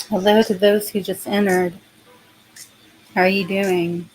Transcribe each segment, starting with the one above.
Hello to those who just entered. How are you doing?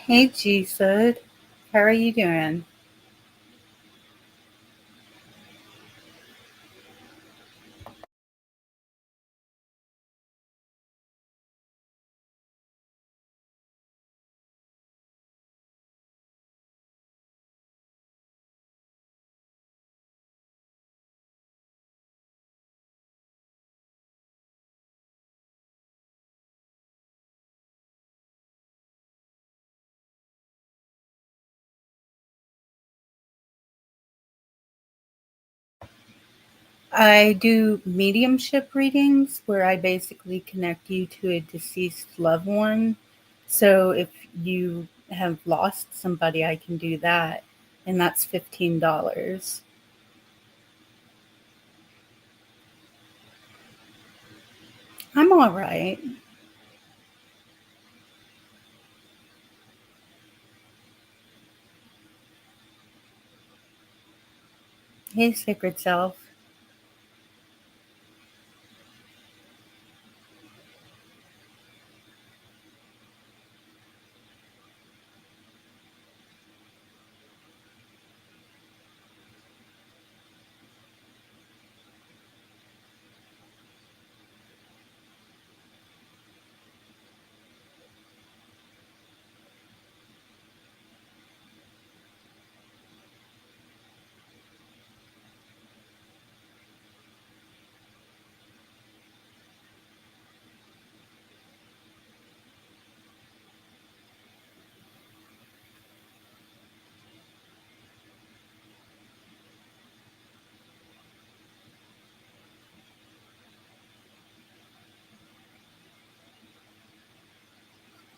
Hey, G Sud. How are you doing? I do mediumship readings where I basically connect you to a deceased loved one. So if you have lost somebody, I can do that. And that's $15. I'm all right. Hey, Sacred Self.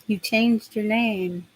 You changed your name.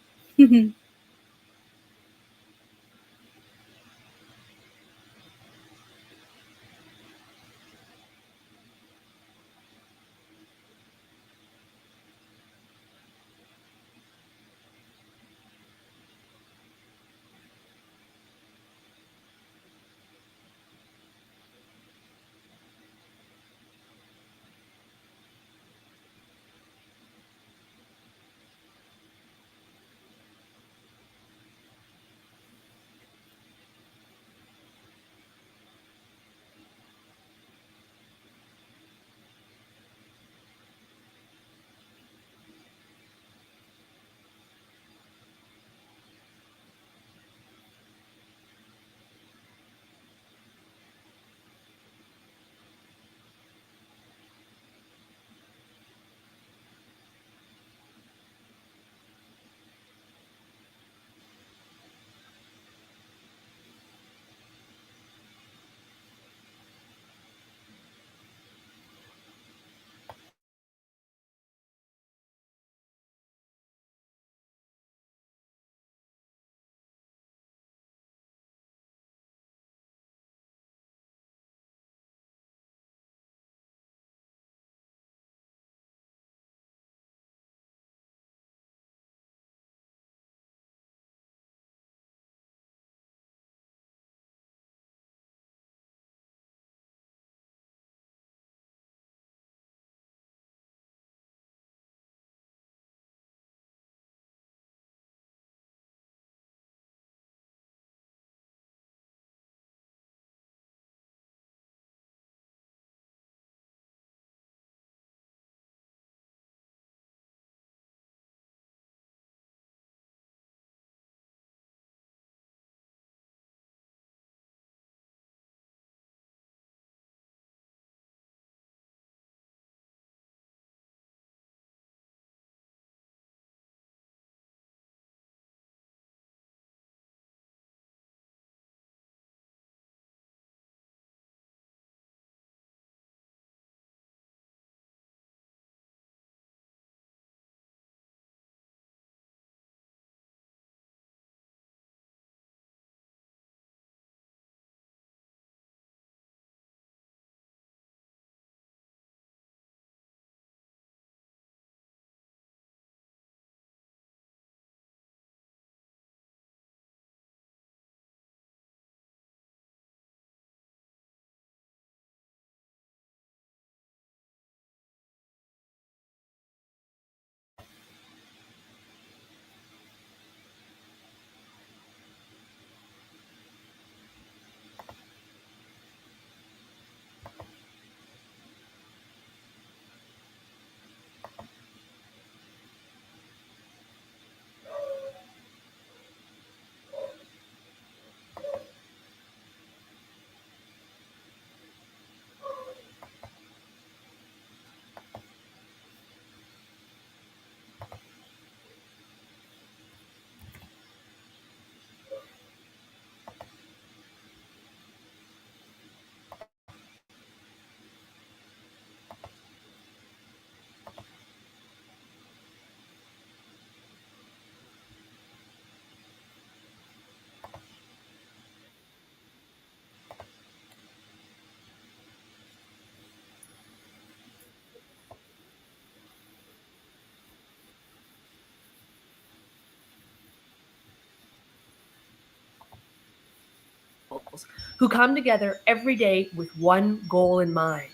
who come together every day with one goal in mind.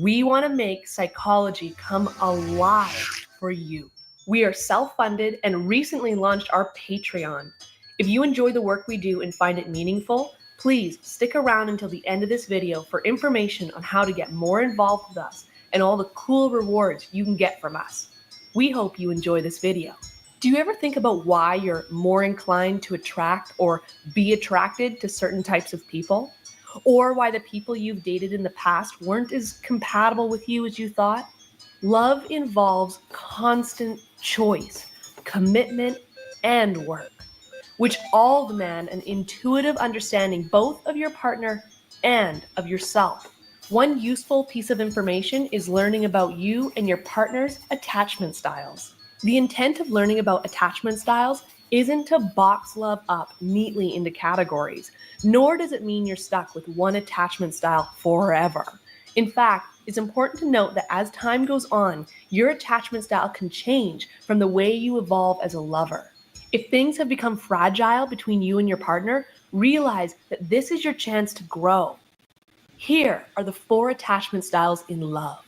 We want to make psychology come alive for you. We are self-funded and recently launched our Patreon. If you enjoy the work we do and find it meaningful, please stick around until the end of this video for information on how to get more involved with us and all the cool rewards you can get from us. We hope you enjoy this video. Do you ever think about why you're more inclined to attract or be attracted to certain types of people? Or why the people you've dated in the past weren't as compatible with you as you thought? Love involves constant choice, commitment, and work, which all demand an intuitive understanding both of your partner and of yourself. One useful piece of information is learning about you and your partner's attachment styles. The intent of learning about attachment styles isn't to box love up neatly into categories, nor does it mean you're stuck with one attachment style forever. In fact, it's important to note that as time goes on, your attachment style can change from the way you evolve as a lover. If things have become fragile between you and your partner, realize that this is your chance to grow. Here are the 4 attachment styles in love.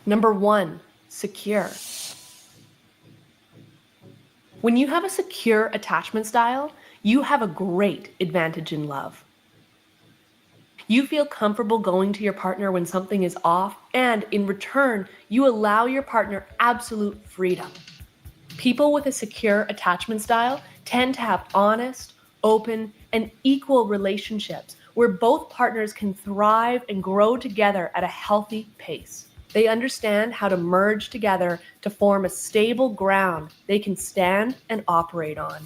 Number 1, secure. When you have a secure attachment style, you have a great advantage in love. You feel comfortable going to your partner when something is off, and in return, you allow your partner absolute freedom. People with a secure attachment style tend to have honest, open, and equal relationships where both partners can thrive and grow together at a healthy pace. They understand how to merge together to form a stable ground they can stand and operate on.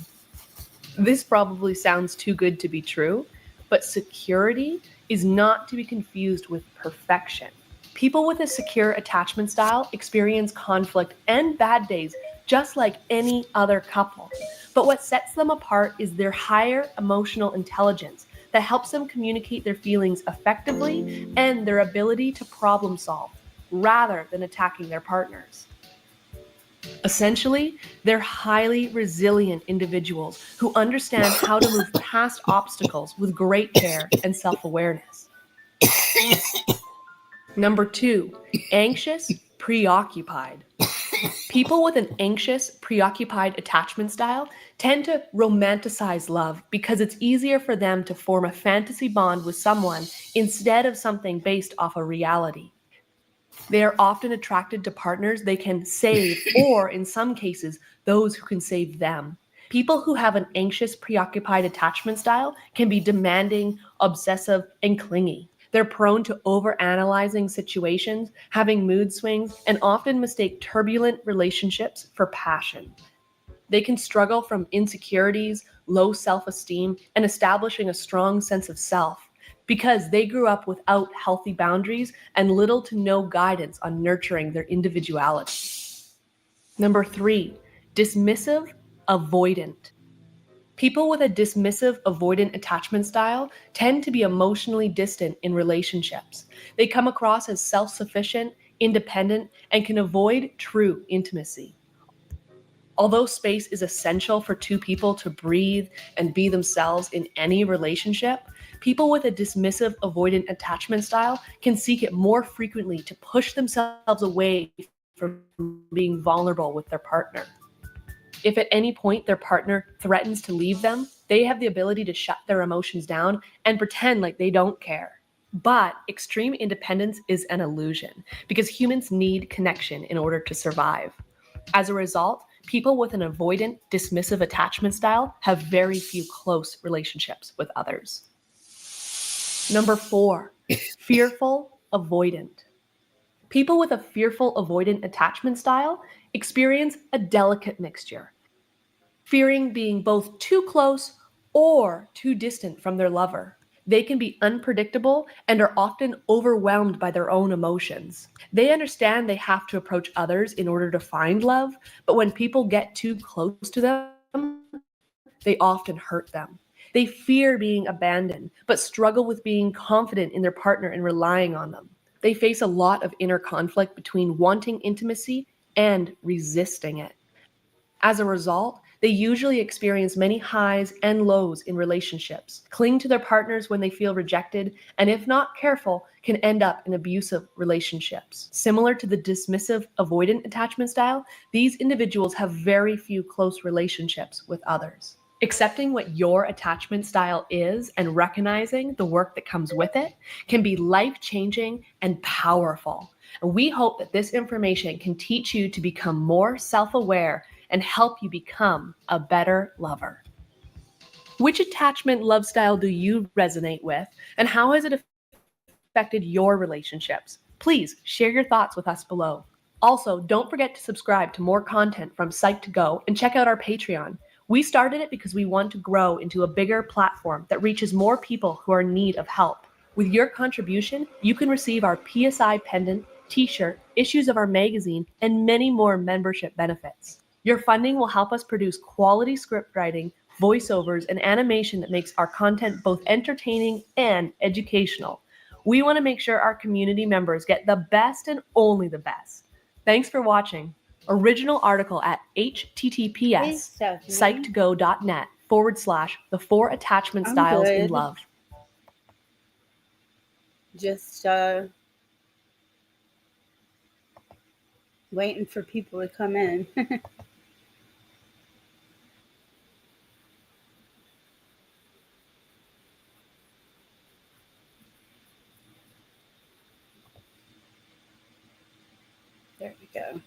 This probably sounds too good to be true, but security is not to be confused with perfection. People with a secure attachment style experience conflict and bad days just like any other couple. But what sets them apart is their higher emotional intelligence that helps them communicate their feelings effectively and their ability to problem solve rather than attacking their partners. Essentially, they're highly resilient individuals who understand how to move past obstacles with great care and self-awareness. Number 2, anxious, preoccupied. People with an anxious, preoccupied attachment style tend to romanticize love because it's easier for them to form a fantasy bond with someone instead of something based off a reality. They are often attracted to partners they can save, or in some cases, those who can save them. People who have an anxious, preoccupied attachment style can be demanding, obsessive, and clingy. They're prone to overanalyzing situations, having mood swings, and often mistake turbulent relationships for passion. They can struggle from insecurities, low self-esteem, and establishing a strong sense of self because they grew up without healthy boundaries and little to no guidance on nurturing their individuality. Number 3, dismissive, avoidant. People with a dismissive, avoidant attachment style tend to be emotionally distant in relationships. They come across as self-sufficient, independent, and can avoid true intimacy. Although space is essential for two people to breathe and be themselves in any relationship, people with a dismissive, avoidant attachment style can seek it more frequently to push themselves away from being vulnerable with their partner. If at any point their partner threatens to leave them, they have the ability to shut their emotions down and pretend like they don't care. But extreme independence is an illusion because humans need connection in order to survive. As a result, people with an avoidant, dismissive attachment style have very few close relationships with others. Number 4, fearful, avoidant. People with a fearful, avoidant attachment style experience a delicate mixture, fearing being both too close or too distant from their lover. They can be unpredictable and are often overwhelmed by their own emotions. They understand they have to approach others in order to find love, but when people get too close to them, they often hurt them. They fear being abandoned, but struggle with being confident in their partner and relying on them. They face a lot of inner conflict between wanting intimacy and resisting it. As a result, They usually experience many highs and lows in relationships, cling to their partners when they feel rejected, and if not careful, can end up in abusive relationships. Similar to the dismissive avoidant attachment style, these individuals have very few close relationships with others. Accepting what your attachment style is and recognizing the work that comes with it can be life-changing and powerful. And we hope that this information can teach you to become more self-aware and help you become a better lover. Which attachment love style do you resonate with, and how has it affected your relationships? Please share your thoughts with us below. Also, don't forget to subscribe to more content from Psych2Go and check out our Patreon. We started it because we want to grow into a bigger platform that reaches more people who are in need of help. With your contribution, you can receive our PSI pendant, t-shirt, issues of our magazine, and many more membership benefits. Your funding will help us produce quality script writing, voiceovers, and animation that makes our content both entertaining and educational. We want to make sure our community members get the best and only the best. Thanks for watching. Original article at https://psych2go.net/the 4 attachment styles in love. Just waiting for people to come in. There we go.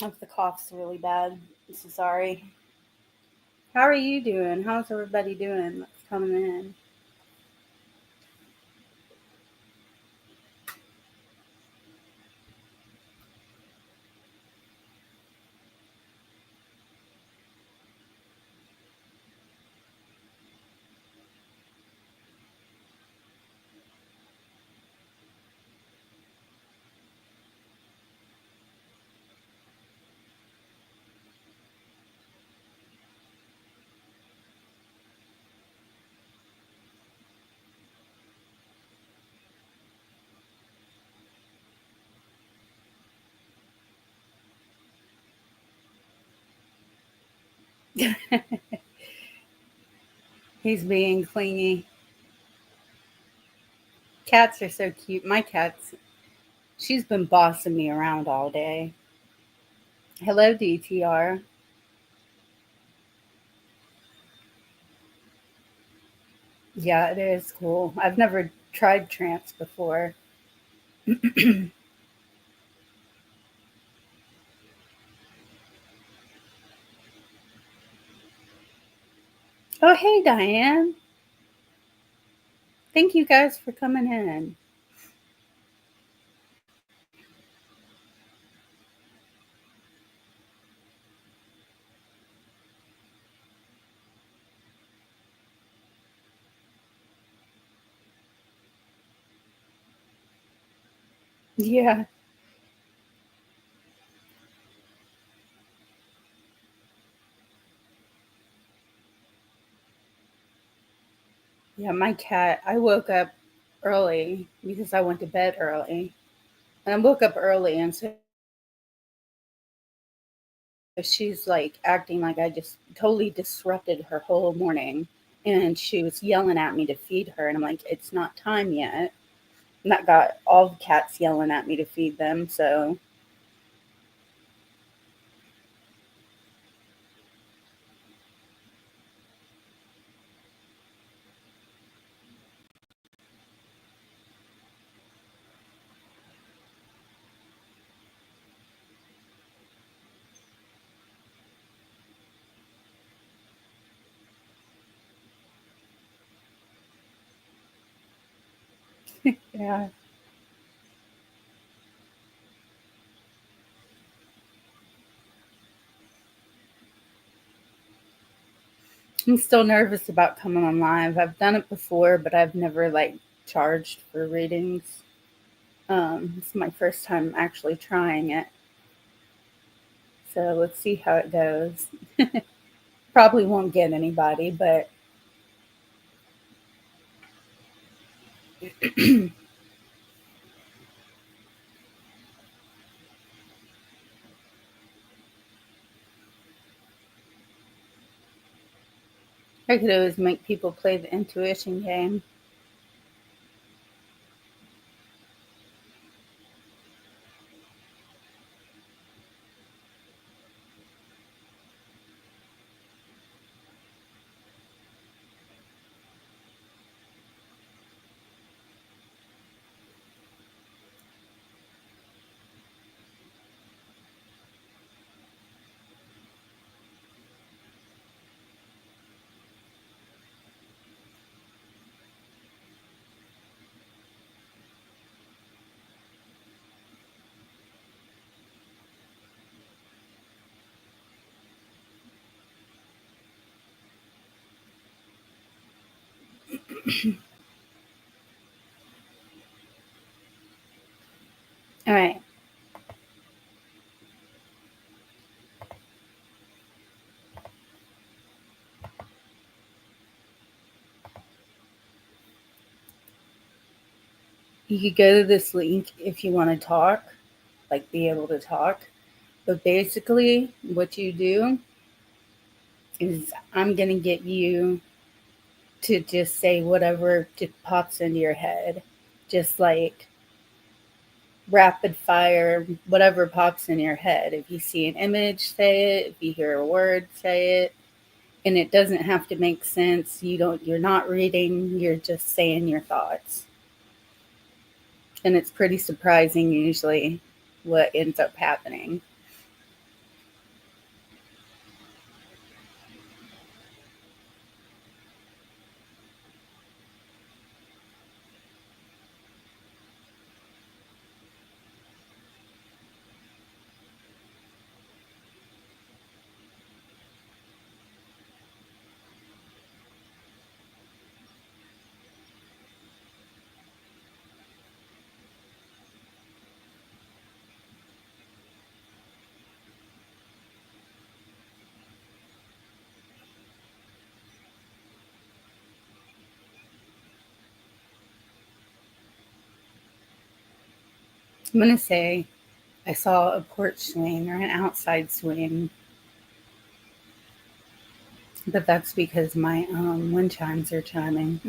If the cough's really bad, I'm so sorry. How are you doing? How's everybody doing that's coming in? He's being clingy. Cats are so cute. My cat's, she's been bossing me around all day. Hello, DTR. Yeah, it is cool. I've never tried trance before. Oh, hey, Diane. Thank you guys for coming in. Yeah. Yeah, my cat, I woke up early because I went to bed early. And I woke up early, and so she's like acting like I just totally disrupted her whole morning. And she was yelling at me to feed her. And I'm like, it's not time yet. And that got all the cats yelling at me to feed them. So yeah. I'm still nervous about coming on live. I've done it before, but I've never like charged for readings. It's my first time actually trying it. So let's see how it goes. Probably won't get anybody, but I could always make people play the intuition game. All right. You could go to this link if you want to talk, like be able to talk. But basically, what you do is I'm going to get you to just say whatever just pops into your head. Just like rapid fire, whatever pops in your head. If you see an image, say it. If you hear a word, say it. And it doesn't have to make sense. You're not reading, you're just saying your thoughts. And it's pretty surprising usually what ends up happening. I'm going to say I saw a porch swing or an outside swing, but that's because my wind chimes are chiming.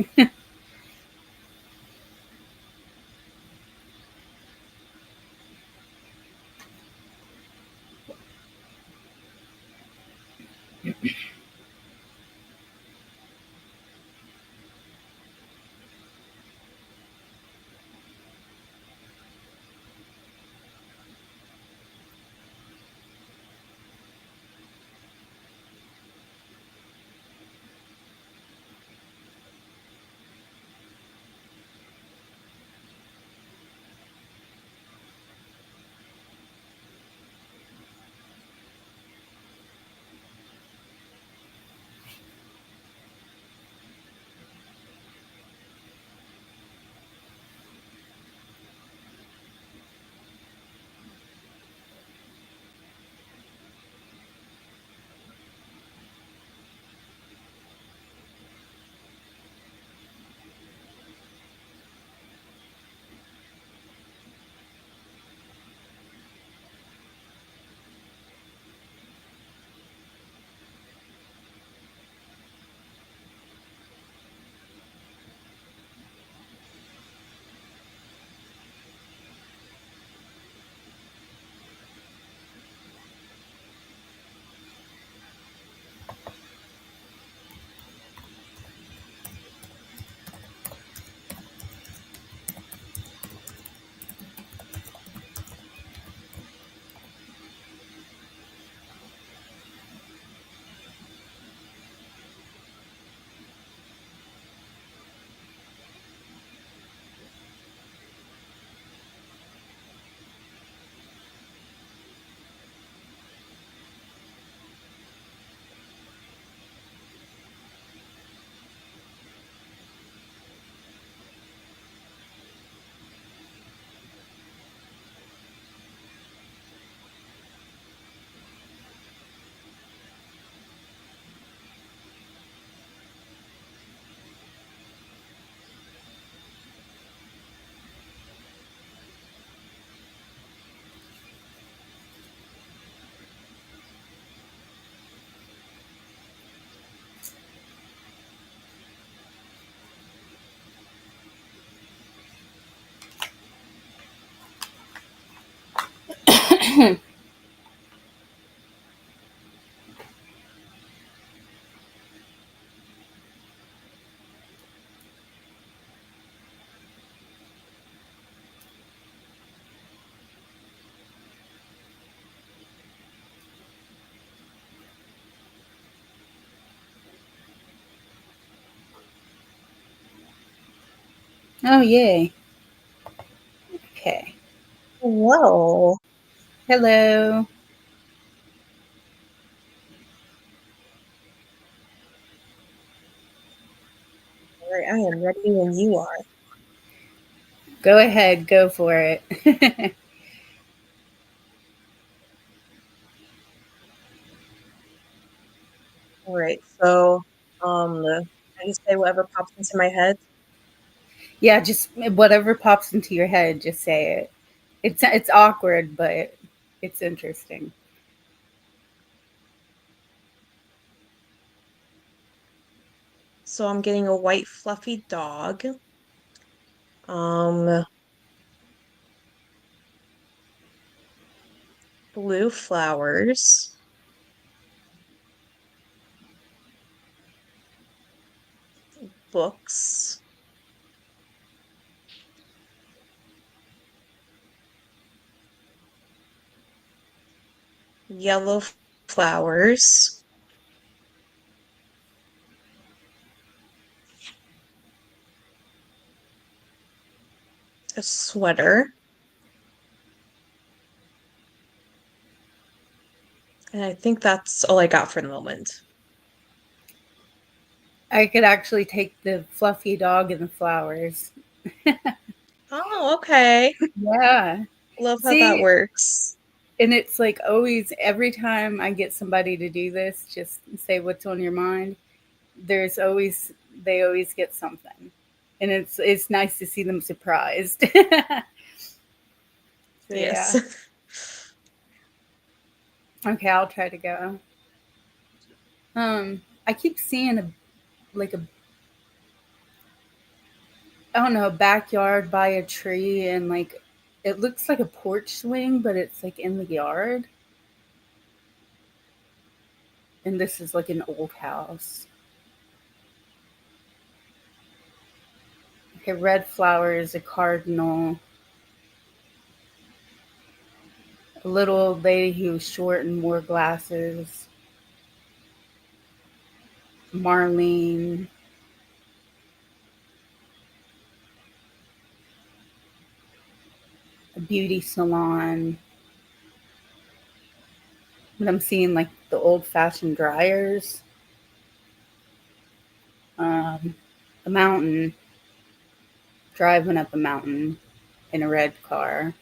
Oh, yay. Okay. Whoa. Hello. All right, I am ready when you are. Go ahead. Go for it. All right, so I just say whatever pops into my head. Yeah, just whatever pops into your head, just say it. It's awkward, but it's interesting. So I'm getting a white fluffy dog. Um, blue flowers, books, yellow flowers, a sweater, and I think that's all I got for the moment. I could actually take the fluffy dog and the flowers. Oh, okay. Yeah. Love how that See, works. and it's like always, every time I get somebody to do this, just say what's on your mind. There's always they always get something, and it's nice to see them surprised. So Yes. yeah. Okay, I'll try to go. I keep seeing a I don't know, a backyard by a tree, and like it looks like a porch swing, but it's like in the yard. And this is like an old house. Okay, red flowers, a cardinal, a little old lady who was short and wore glasses, Marlene, a beauty salon. But I'm seeing like the old fashioned dryers, um, a mountain, driving up a mountain in a red car,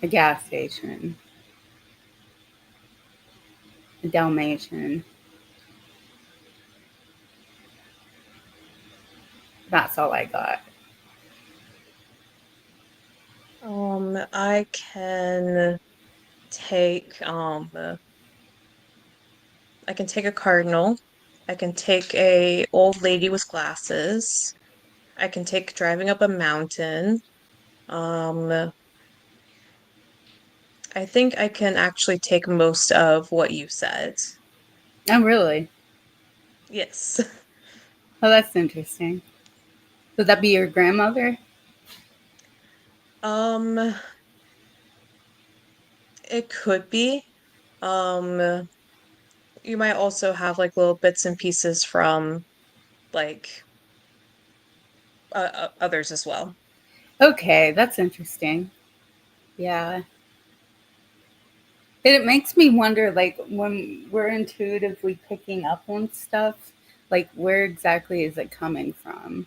a gas station, a Dalmatian. That's all I got. I can take I can take a cardinal. I can take a old lady with glasses. I can take driving up a mountain. Um, I think I can actually take most of what you said. Oh, really? Yes. Oh, that's interesting. Would that be your grandmother? Um, it could be. Um, you might also have like little bits and pieces from like others as well. Okay, that's interesting. Yeah. It makes me wonder, like, when we're intuitively picking up on stuff, like, where exactly is it coming from?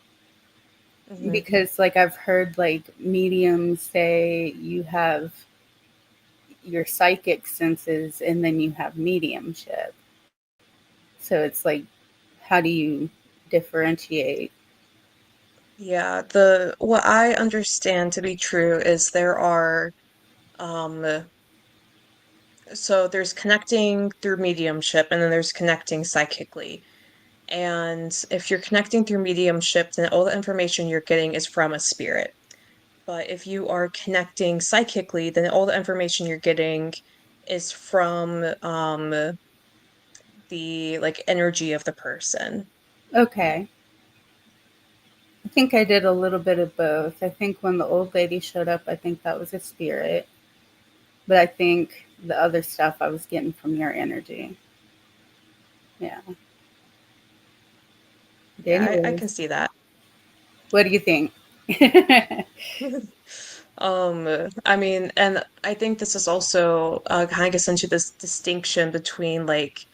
Hmm. Because, like, I've heard, like, mediums say you have your psychic senses and then you have mediumship. So it's like, how do you differentiate? Yeah, the what I understand to be true is there are um so there's connecting through mediumship and then there's connecting psychically. And if you're connecting through mediumship, then all the information you're getting is from a spirit. But if you are connecting psychically, then all the information you're getting is from the like energy of the person. Okay. I think I did a little bit of both. I think when the old lady showed up, I think that was a spirit. But I think the other stuff I was getting from your energy. Yeah. Yeah, I can Anyways, see that. what do you think? I mean, and I think this is also kind of gets into this distinction between like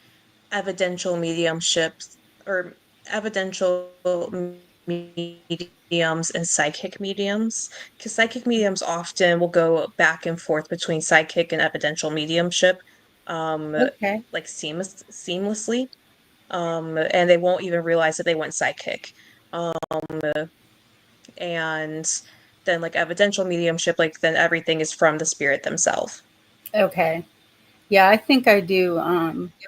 evidential mediumships or evidential mediums and psychic mediums, because psychic mediums often will go back and forth between psychic and evidential mediumship, um, Okay. like seamlessly, and they won't even realize that they went psychic. And then like evidential mediumship, like then everything is from the spirit themselves. Okay. Yeah, I think I do.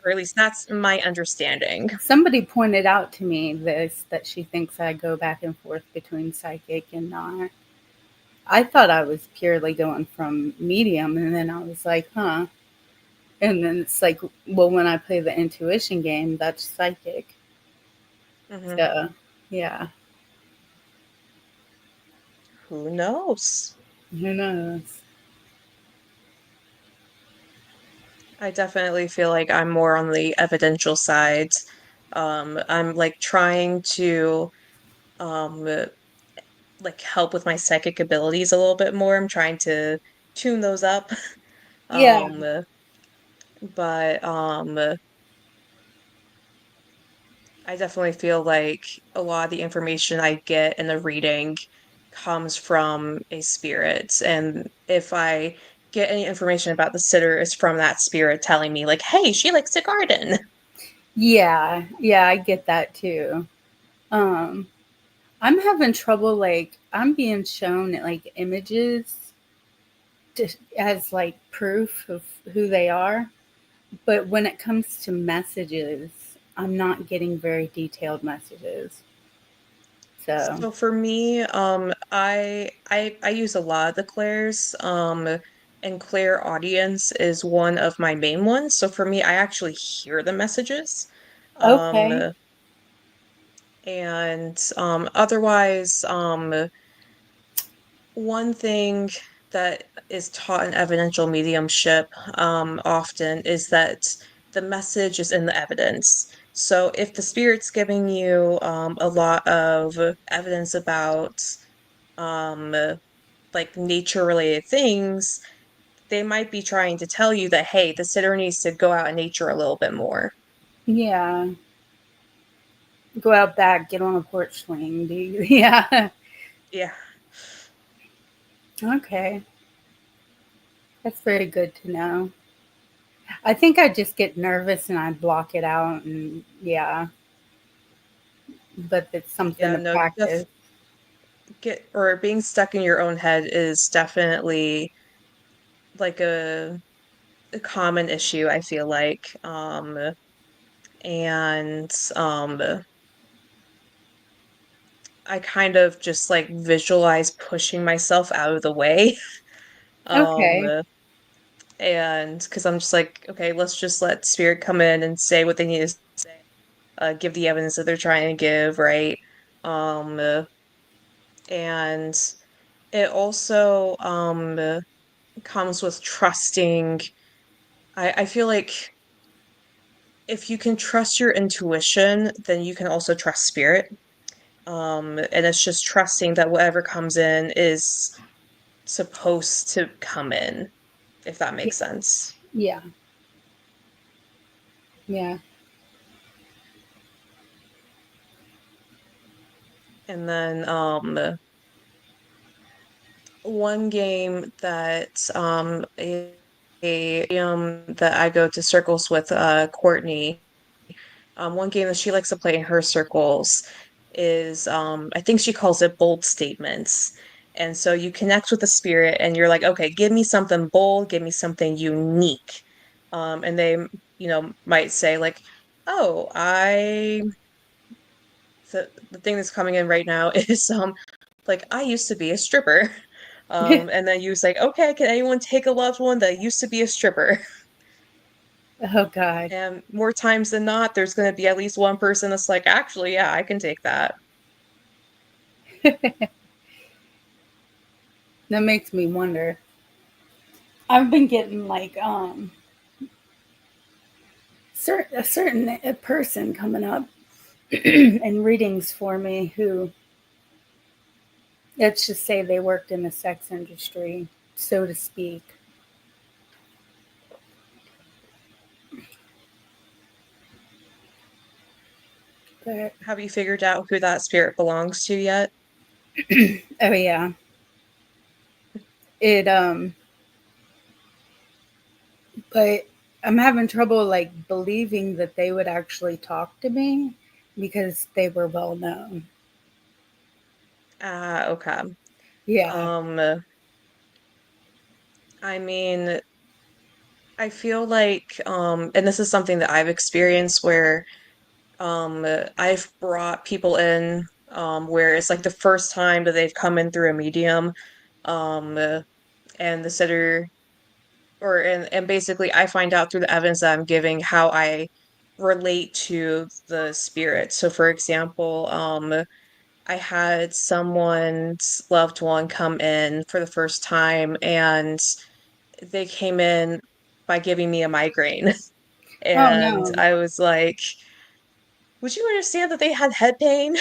Or at least that's my understanding. Somebody pointed out to me this that she thinks I go back and forth between psychic and not. I thought I was purely going from medium, and then I was like, huh. And then it's like, well, when I play the intuition game, that's psychic. Hmm. So, yeah, Who knows? who knows? I definitely feel like I'm more on the evidential side. I'm like trying to um like help with my psychic abilities a little bit more. I'm trying to tune those up. Yeah. Um, but I definitely feel like a lot of the information I get in the reading comes from a spirit. And if I get any information about the sitter, it's from that spirit telling me, like, hey, she likes to garden. Yeah. Yeah, I get that too. Um, I'm having trouble, like, I'm being shown like images as like proof of who they are. But when it comes to messages, I'm not getting very detailed messages. So, So for me, I use a lot of the clairs, and clair audience is one of my main ones. So for me, I actually hear the messages. okay. Um, and otherwise, one thing that is taught in evidential mediumship often is that the message is in the evidence. So if the spirit's giving you a lot of evidence about um, like nature related things, they might be trying to tell you that, hey, the sitter needs to go out in nature a little bit more. Yeah. Go out back, get on a porch swing. Do you? Yeah. Yeah. Okay. That's very good to know. I think I just get nervous and I block it out, and yeah, but it's something Yeah, to no, practice. get or being stuck in your own head is definitely like a common issue, I feel like. And I kind of just like visualize pushing myself out of the way. Okay. Um, and because I'm just like, okay, let's just let spirit come in and say what they need to say, give the evidence that they're trying to give, right? Um, and it also comes with trusting. I feel like if you can trust your intuition, then you can also trust spirit. And it's just trusting that whatever comes in is supposed to come in, if that Y- makes sense. Yeah. Yeah. And then one game that that I go to circles with Courtney, one game that she likes to play in her circles is I think she calls it bold statements. And so you connect with the spirit and you're like, okay, give me something bold, give me something unique. And they, might say like, oh, the thing that's coming in right now is like I used to be a stripper. And then you was like, okay, can anyone take a loved one that used to be a stripper? Oh God. And more times than not, there's going to be at least one person that's like, actually, yeah, I can take that. That makes me wonder. I've been getting like a certain person coming up and readings for me who, let's just say, they worked in the sex industry, so to speak. But Have you figured out who that spirit belongs to yet? oh yeah, it but I'm having trouble like believing that they would actually talk to me because they were well known. Ah, okay. Yeah. Um, I mean, I feel like, and this is something that I've experienced where I've brought people in where it's like the first time that they've come in through a medium, um, and the sitter and basically I find out through the evidence that I'm giving how I relate to the spirit. So for example, I had someone's loved one come in for the first time and they came in by giving me a migraine. Oh And no. I was like, would you understand that they had head pain?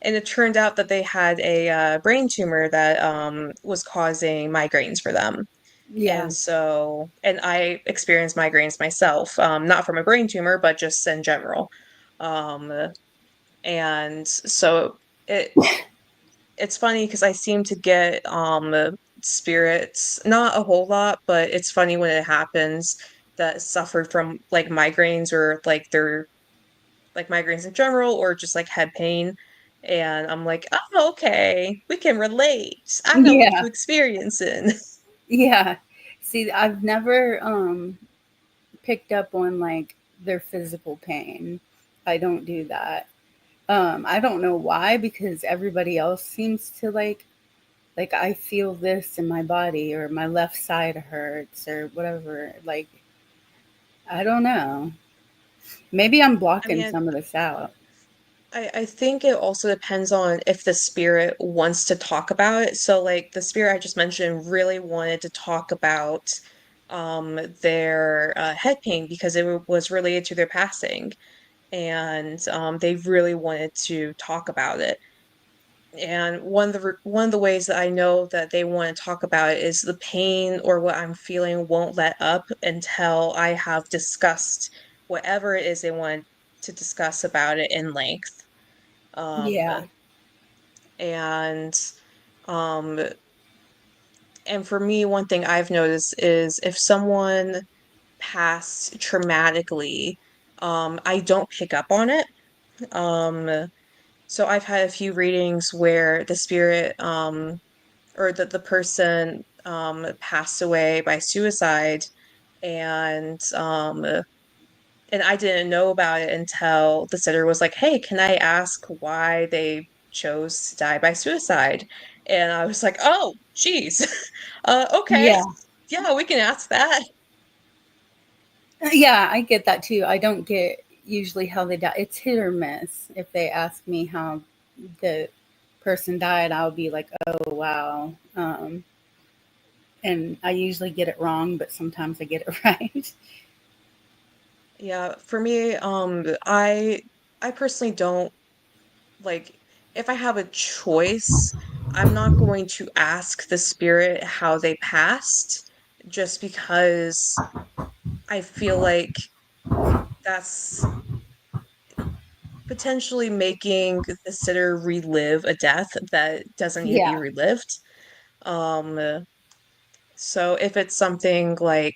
And it turned out that they had a brain tumor that was causing migraines for them. Yeah. And I experienced migraines myself, not from a brain tumor, but just in general. Um, and so it it's funny because I seem to get spirits, not a whole lot, but it's funny when it happens that suffered from like migraines or like they're like migraines in general or just like head pain. And I'm like, oh, okay, we can relate. I know what Yeah. you're experiencing. Yeah. See, I've never picked up on like their physical pain. I don't do that. I don't know why, because everybody else seems to like I feel this in my body, or my left side hurts or whatever. Like, I don't know. Maybe I'm I blocking mean, some of this out. I think it also depends on if the spirit wants to talk about it. So, like the spirit I just mentioned really wanted to talk about their head pain because was related to their passing, and they really wanted to talk about it. And one of the ways that I know that they want to talk about it is the pain or what I'm feeling won't let up until I have discussed whatever it is they want to discuss about it in length. Um, Yeah. and um, and for me, one thing I've noticed is if someone passed traumatically, I don't pick up on it. Um, so I've had a few readings where the spirit, or that the person passed away by suicide, and I didn't know about it until the sitter was like, "Hey, can I ask why they chose to die by suicide?" And I was like, "Oh, geez, okay, Yeah. yeah, we can ask that." Yeah, I get that too. I don't get usually how they die. It's hit or miss. If they ask me how the person died, I'll be like, "Oh wow," and I usually get it wrong, but sometimes I get it right. Yeah, for me, I personally don't like if I have a choice, I'm not going to ask the spirit how they passed just because I feel like that's potentially making the sitter relive a death that doesn't need to be Yeah. relived. Um, so if it's something like,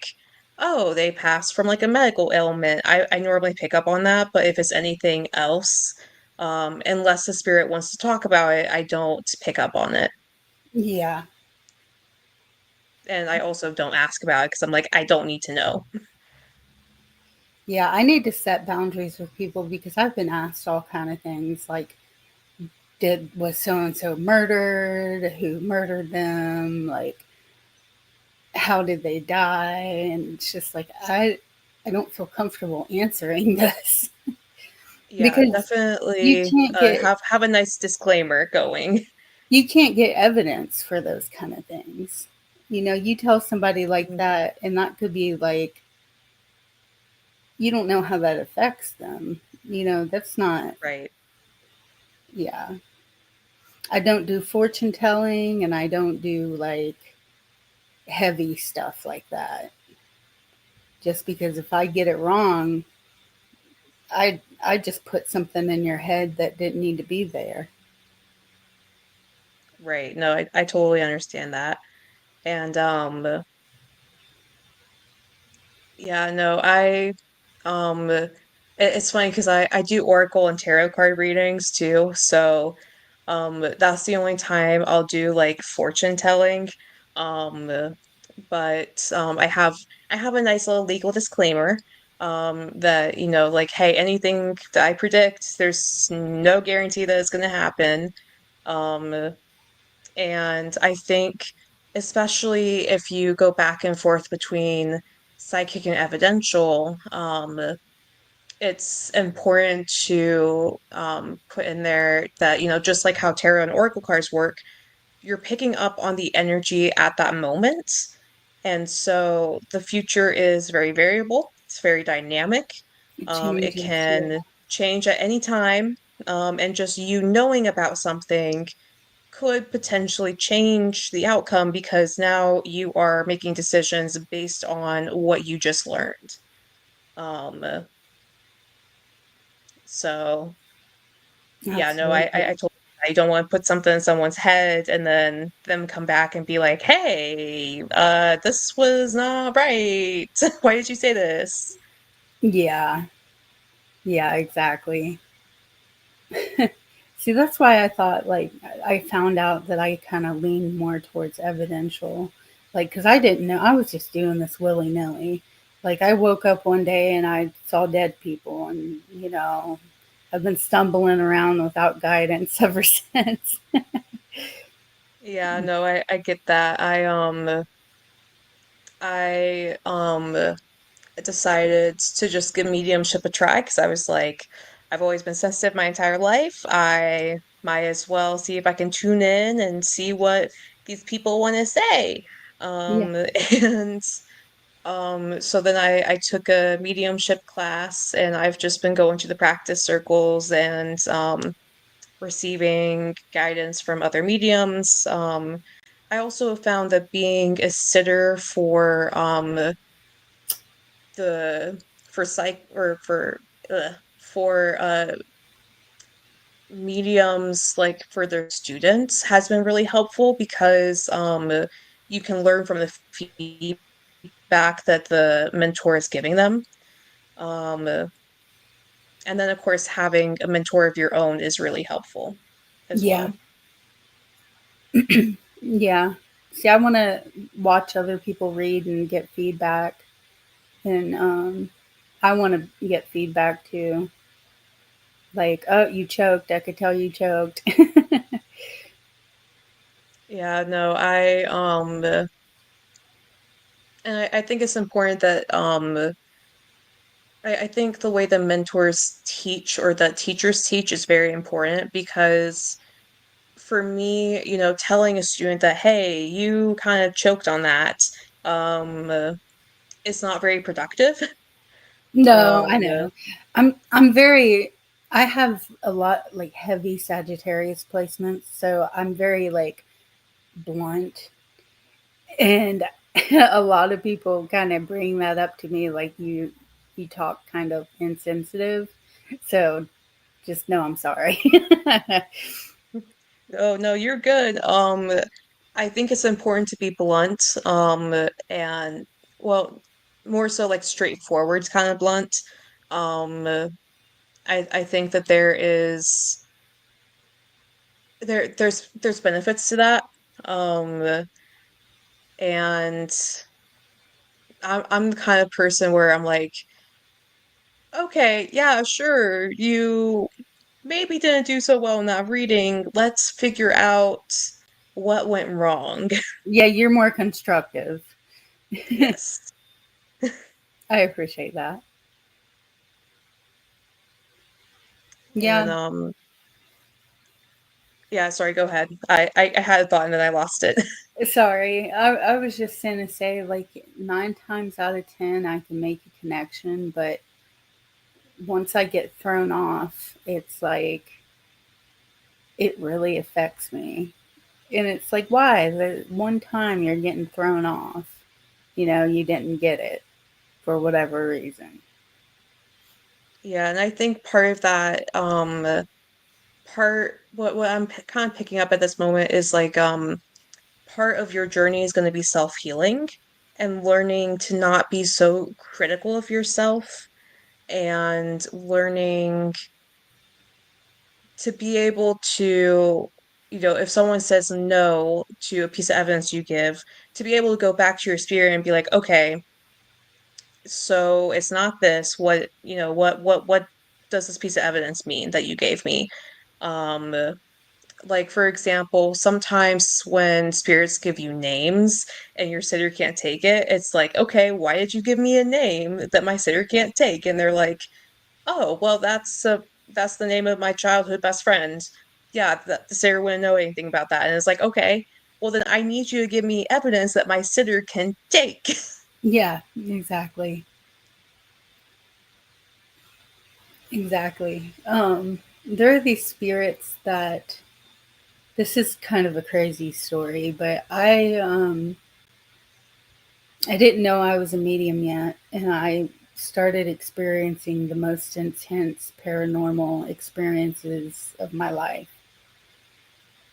oh, they passed from like a medical ailment, I normally pick up on that. But if it's anything else, unless the spirit wants to talk about it, I don't pick up on it. Yeah. And I also don't ask about it because I'm like, I don't need to know. Yeah, I need to set boundaries with people because I've been asked all kind of things like was so and so murdered, who murdered them, like how did they die, and it's just like I don't feel comfortable answering this Yeah, because you definitely can't get have a nice disclaimer going. you can't get evidence for those kind of things. You know, you tell somebody like Mhm. that, and that could be like, you don't know how that affects them. You know, that's not, Right. yeah. I don't do fortune telling and I don't do like heavy stuff like that. Just because if I get it wrong, I just put something in your head that didn't need to be there. Right. No, I totally understand that. And yeah, no, it's funny because I do Oracle and tarot card readings too. So that's the only time I'll do like fortune telling. Um but I have a nice little legal disclaimer that like, hey, anything that I predict, there's no guarantee that it's going to happen. Um and I think, especially if you go back and forth between psychic and evidential, it's important to put in there that, just like how tarot and oracle cards work, you're picking up on the energy at that moment. And so the future is very variable, it's very dynamic. It It changes, yeah. can change at any time. And just you knowing about something could potentially change the outcome because now you are making decisions based on what you just learned. Um, so yeah, no, I Absolutely. told I don't want to put something in someone's head and then them come back and be like, "Hey, this was not right. Why did you say this?" Yeah. Yeah, exactly. See, that's why I thought like I found out that I kind of leaned more towards evidential. Like, because I didn't know, I was just doing this willy nilly. Like, I woke up one day and I saw dead people, and I've been stumbling around without guidance ever since. Yeah, no, I get that. I decided to just give mediumship a try because I was like, I've always been sensitive my entire life. I might as well see if I can tune in and see what these people want to say. Yeah. Um, and so then I took a mediumship class and I've just been going to the practice circles and receiving guidance from other mediums. I also found that being a sitter the for psych or for mediums like for their students has been really helpful because you can learn from the feedback that the mentor is giving them. Um and then of course having a mentor of your own is really helpful as Yeah. well. Yeah. See, I want to watch other people read and get feedback. And I want to get feedback too. Like, oh, you choked. I could tell you choked. Yeah, no, and I think it's important that I think the way the mentors teach or that teachers teach is very important because for me, telling a student that, hey, you kind of choked on that, is not very productive. No, I Um, know. I'm very I have a lot like heavy Sagittarius placements, so I'm very like blunt. And a lot of people kind of bring that up to me like you talk kind of insensitive. So just know I'm sorry. oh no, you're good. I think it's important to be blunt, and well, more so like straightforward kind of blunt. Um, I think that there's benefits to that. Um, and I'm the kind of person where I'm like, okay, yeah, sure, maybe didn't do so well in that reading. Let's figure out what went wrong. Yeah, you're more constructive. Yes. I appreciate that. And Yeah, yeah, sorry, go ahead. I had a thought and then I lost it. sorry. I was just going to say, like, 9 times out of 10, I can make a connection, but once I get thrown off, it's like, it really affects me. And it's like, why? The one time you're getting thrown off, you didn't get it for whatever reason. Yeah, and I think part of that part what I'm kind of picking up at this moment is like part of your journey is going to be self-healing and learning to not be so critical of yourself and learning to be able to, if someone says no to a piece of evidence you give, to be able to go back to your spirit and be like, okay, so it's not this. What does this piece of evidence mean that you gave me? Um, like for example, sometimes when spirits give you names and your sitter can't take it, it's like, okay, why did you give me a name that my sitter can't take? And they're like, oh, well, that's the name of my childhood best friend. Yeah, the sitter wouldn't know anything about that. And it's like, okay, well then I need you to give me evidence that my sitter can take. Yeah, exactly. Exactly. There are these spirits that this is kind of a crazy story, but I didn't know I was a medium yet, and I started experiencing the most intense paranormal experiences of my life.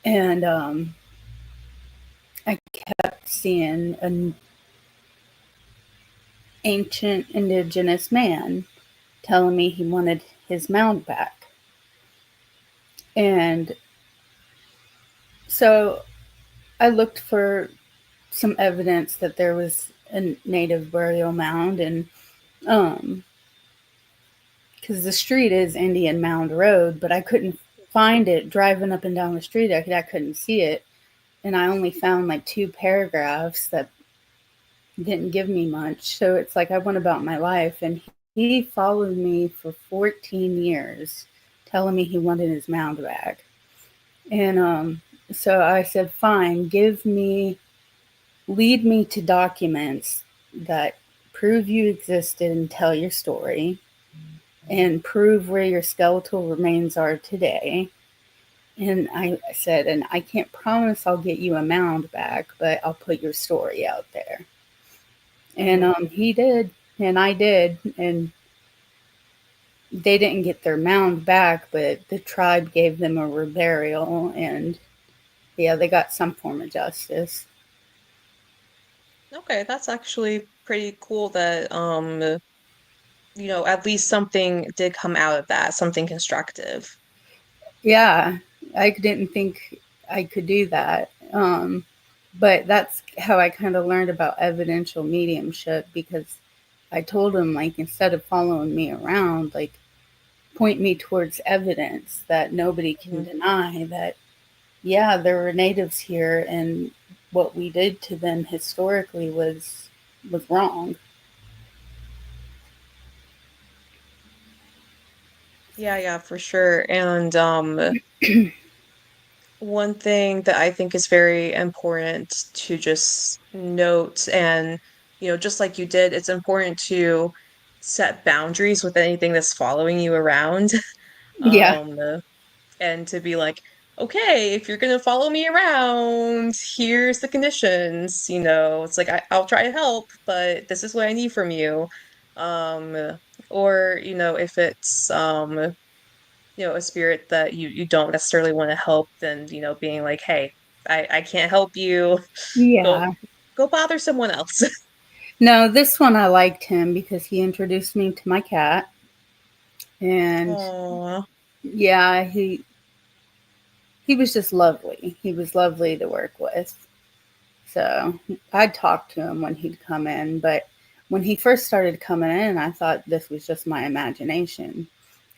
And I kept seeing an ancient indigenous man telling me he wanted his mound back. And so I looked for some evidence that there was a native burial mound, and um because the street is Indian Mound Road, but I couldn't find it driving up and down the street. I couldn't see it, and I only found like 2 paragraphs that didn't give me much. So it's like I went about my life, and he followed me for 14 years, telling me he wanted his mound back. And so I said, fine, lead me to documents that prove you existed and tell your story, and prove where your skeletal remains are today. And I said, and I can't promise I'll get you a mound back, but I'll put your story out there. And Mhm. he did, and I did, and they didn't get their mound back, but the tribe gave them a reburial, and yeah, they got some form of justice. Okay, that's actually pretty cool that at least something did come out of that, something constructive. Yeah, I didn't think I could do that. But that's how I kind of learned about evidential mediumship, because I told him, like, instead of following me around, like, point me towards evidence that nobody can Mhm. deny that, yeah, there were natives here, and what we did to them historically was wrong. Yeah, yeah, for sure. And one thing that I think is very important to just note, and just like you did, it's important to set boundaries with anything that's following you around. Yeah, Um, and to be like, okay, if you're gonna follow me around, here's the conditions. It's like I'll try to help, but this is what I need from you. Or if it's a spirit that you don't necessarily want to help, then being like, hey, I can't help you. Go yeah. go bother someone else. No, this one I liked him because he introduced me to my cat, and Aw. yeah, he was just lovely. He was lovely to work with. So I'd talk to him when he'd come in, but when he first started coming in, I thought this was just my imagination.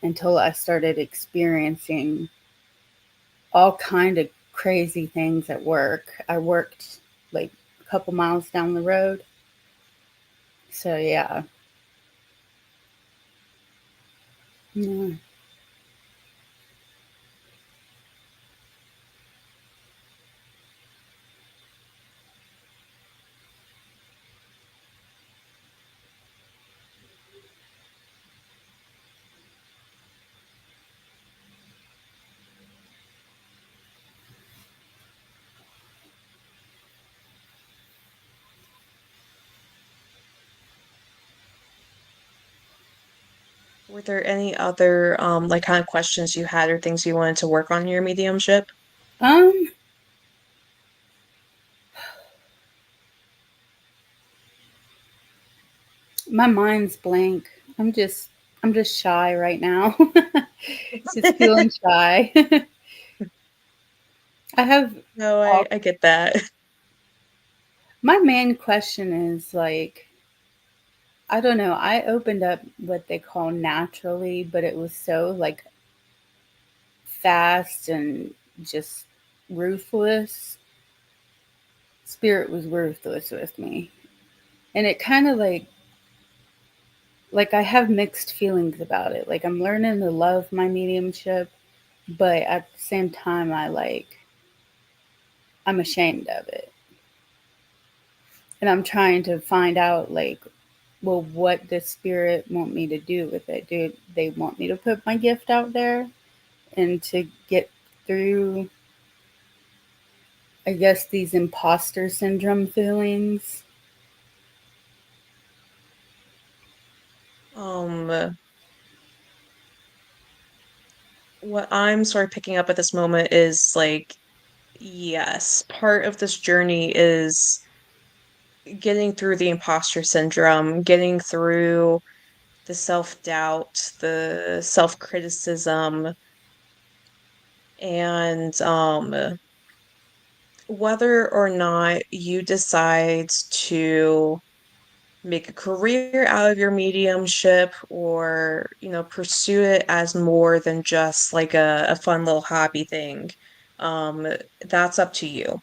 until I started experiencing all kind of crazy things at work. I worked like a couple miles down the road. So yeah. Yeah. Were there any other like kind of questions you had or things you wanted to work on in your mediumship? Um my mind's blank. I'm just shy right now. Just feeling shy. I have No, all I get that. my main question is like I don't know. I opened up what they call naturally, but it was so like fast and just ruthless. Spirit was ruthless with me. And it kind of like I have mixed feelings about it. Like I'm learning to love my mediumship, but at the same time I'm ashamed of it. And I'm trying to find out like well what does spirit want me to do with it? Do they want me to put my gift out there and to get through I guess these imposter syndrome feelings? Um, what I'm sort of picking up at this moment is like, yes, part of this journey is getting through the imposter syndrome, getting through the self-doubt, the self-criticism, and whether or not you decide to make a career out of your mediumship or, pursue it as more than just like a fun little hobby thing. Um, that's up to you.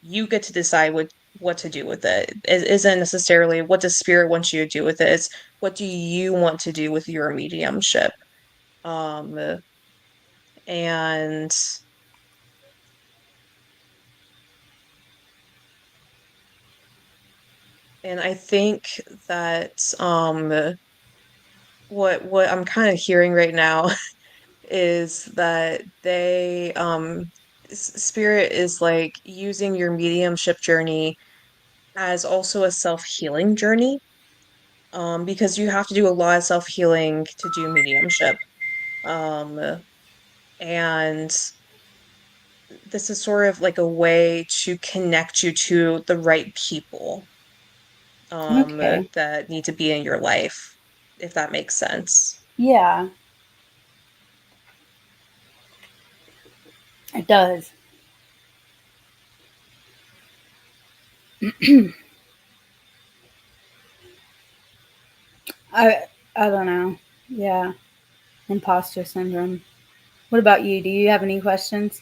You get to decide what to do with it. It isn't necessarily what does spirit want you to do with it. It's what do you want to do with your mediumship. Um, and and I think that what I'm kind of hearing right now is that spirit is like using your mediumship journey as also a self-healing journey, because you have to do a lot of self-healing to do mediumship. Um, and this is sort of like a way to connect you to the right people, Okay. that need to be in your life, if that makes sense. Yeah, it does. I I don't know. Yeah, imposter syndrome. What about you? Do you have any questions?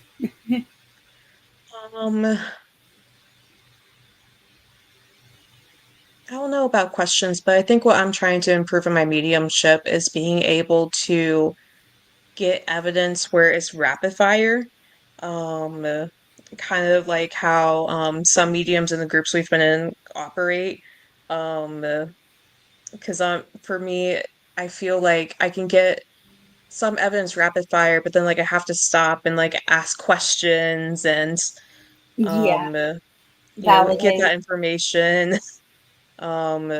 I don't know about questions, but I think what I'm trying to improve in my mediumship is being able to get evidence where it's rapid fire. Um, uh, Kind of like how some mediums in the groups we've been in operate. Because for me, I feel like I can get some evidence rapid fire, but then like I have to stop and like ask questions and Yeah, um, get validate. that information. Um,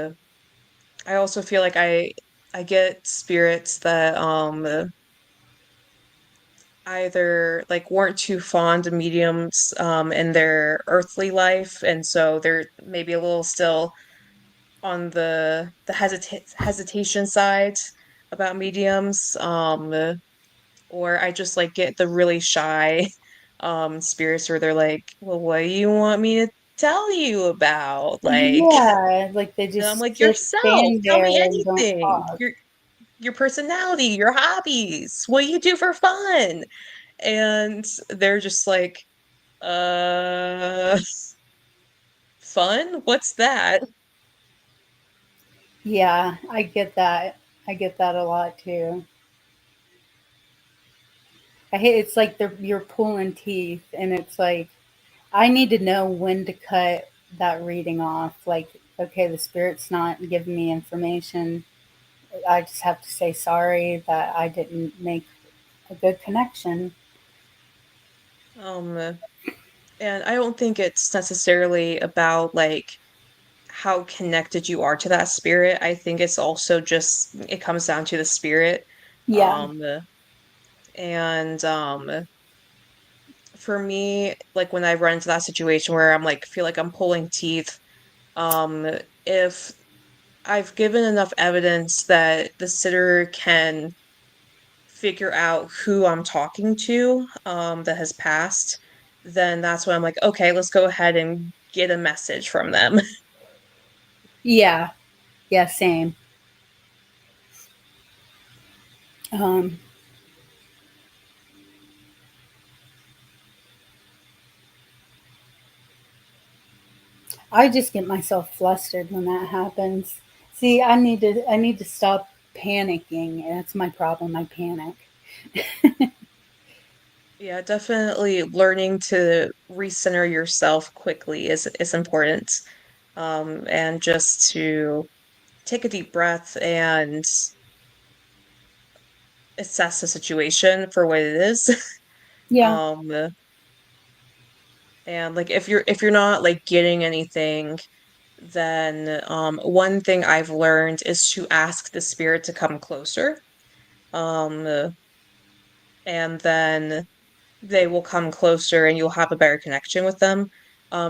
I also feel like I get spirits that either like weren't too fond of mediums in their earthly life, and so they're maybe a little still on the hesitation side about mediums. Or I just like get the really shy spirits where they're like, well, what do you want me to tell you about? Like, Yeah, like they and I'm just like, sit, yourself, stand tell there me and don't anything. talk. your personality, your hobbies, what you do for fun. And they're just like, uh, fun? What's that? Yeah, I get that. I get that a lot too. I hate it's like you're pulling teeth, and it's like I need to know when to cut that reading off. Like, okay, the spirit's not giving me information. I just have to say sorry that I didn't make a good connection. Um, and I don't think it's necessarily about like how connected you are to that spirit. I think it's also just it comes down to the spirit. Yeah, Um, and for me, like when I run into that situation where I'm like feel like I'm pulling teeth, um, if I've given enough evidence that the sitter can figure out who I'm talking to, that has passed, then that's when I'm like, okay, let's go ahead and get a message from them. yeah, yeah, same. Um, I just get myself flustered when that happens. See, I need to stop panicking. That's my problem. I panic. Yeah, definitely learning to recenter yourself quickly is important. And just to take a deep breath and assess the situation for what it is. Yeah. Um, and like if you're not like getting anything, then one thing I've learned is to ask the spirit to come closer. Um, and then they will come closer and you'll have a better connection with them.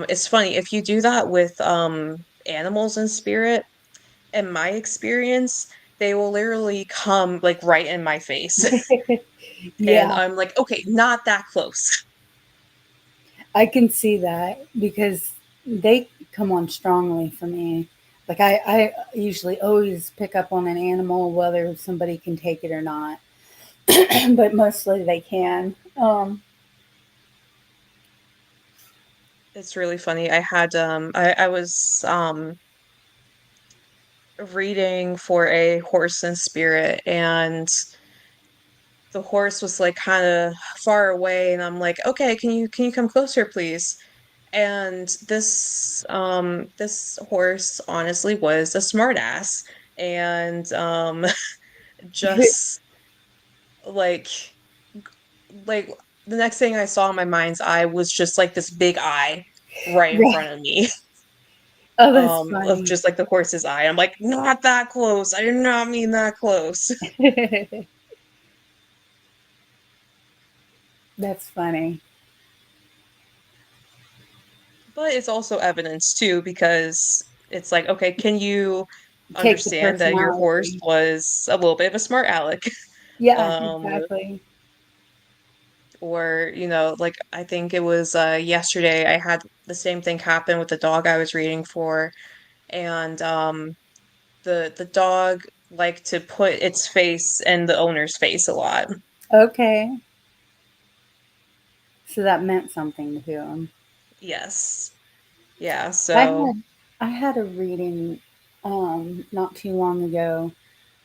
It's funny if you do that with animals in spirit, in my experience, they will literally come like right in my face. And Yeah, I'm like, okay, not that close. I can see that because they come on strongly for me. Like I usually always pick up on an animal whether somebody can take it or not, but mostly they can. It's really funny. I was reading for a horse and spirit, and the horse was like kind of far away, and I'm like, okay, can you come closer, please? And this horse honestly was a smartass, and just like like the next thing I saw in my mind's eye was just like this big eye right in Yeah. front of me, Oh, that's of funny. just like the horse's eye. I'm like, not that close. I did not mean that close. That's funny. But it's also evidence too, because it's like, okay, can you Take the understand that your horse personality. was a little bit of a smart aleck? Yeah, Um, exactly. or, like I think it was yesterday I had the same thing happen with the dog I was reading for, and the dog liked to put its face in the owner's face a lot. Okay. So that meant something to him. Yes. Yeah, I so had I had a reading not too long ago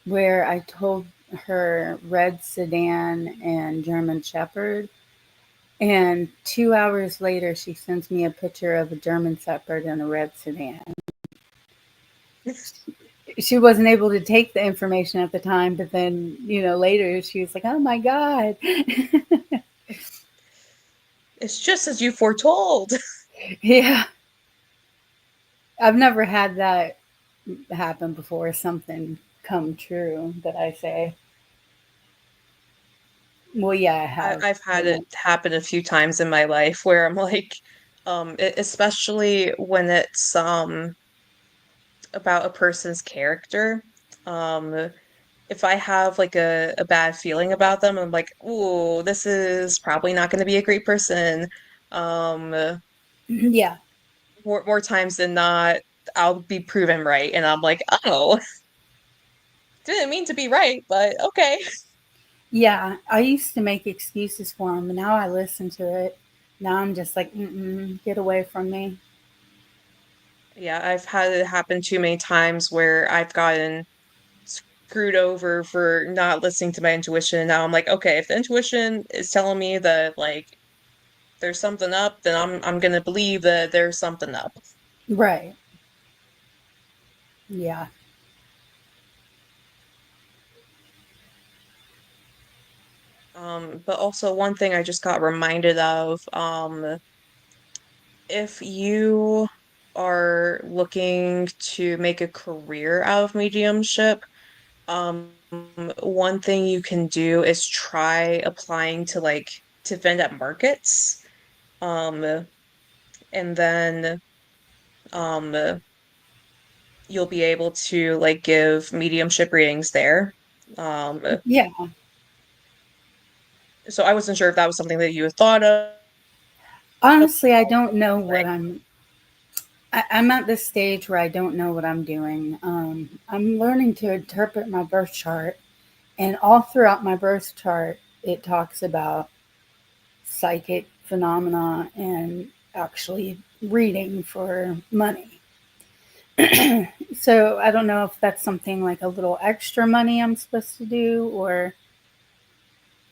where I told her red sedan and German shepherd, and 2 hours later she sends me a picture of a German shepherd and a red sedan. She wasn't able to take the information at the time, but then later she was like, "Oh my god." it's just as you foretold. Yeah, I've never had that happen before. Something come true that I say. Well, yeah, I have. I've had it happen a few times in my life where I'm like, especially when it's about a person's character. Um, if I have like a bad feeling about them, I'm like, "Ooh, this is probably not going to be a great person." Um, Yeah, more times than not, I'll be proven right, and I'm like, "Oh, Didn't mean to be right, but okay. Yeah, I used to make excuses for him, and now I listen to it. Now I'm just like, get away from me. Yeah, I've had it happen too many times where I've gotten screwed over for not listening to my intuition. Now I'm like, okay, if the intuition is telling me that like there's something up, then I'm gonna believe that there's something up. Right. Yeah. But also one thing I just got reminded of, if you are looking to make a career out of mediumship, um, one thing you can do is try applying to to vend at markets. Um, and then um you'll be able to like give mediumship readings there. Um, Yeah. so I wasn't sure if that was something that you had thought of. Honestly, I don't know Like, what I'm at this stage where I don't know what I'm doing. I'm learning to interpret my birth chart, and all throughout my birth chart, it talks about psychic phenomena and actually reading for money. So I don't know if that's something like a little extra money I'm supposed to do, or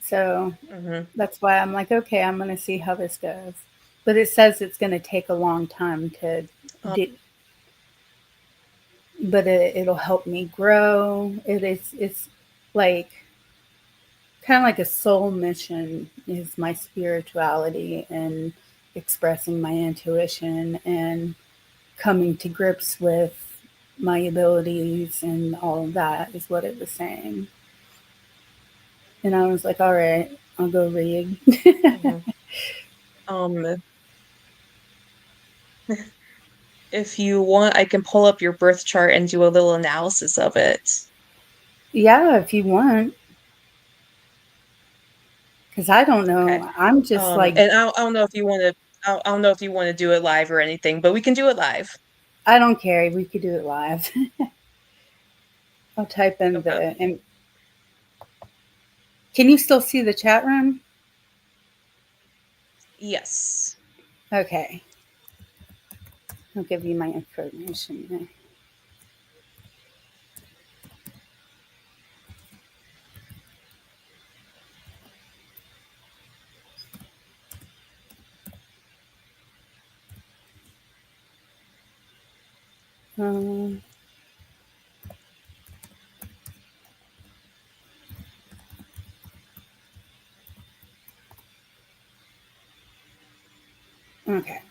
so mhm. that's why I'm like, okay, I'm going to see how this goes. But it says it's going to take a long time to Um, do, but it'll help me grow. It's like kind of like a soul mission is my spirituality and expressing my intuition and coming to grips with my abilities and all of that is what it was saying. And I was like, all right, I'll go read. mhm. Um, if you want, I can pull up your birth chart and do a little analysis of it. Yeah, if you want, because I don't Okay. know. I'm just like, And I don't know if you want to. I don't know if you want to do it live or anything, but we can do it live. I don't care. We could do it live. I'll type in Okay. the. And can you still see the chat room? Yes. Okay. I'll give you my information. Um, okay.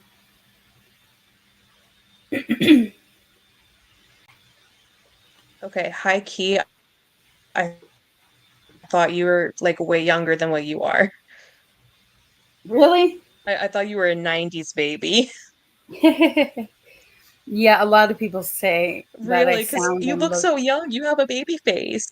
Okay. High key. I thought you were like way younger than what you are. Really? I thought you were a '90s baby. Yeah, a lot of people say that I Really? Because sound you and look look. so young. You have a baby face.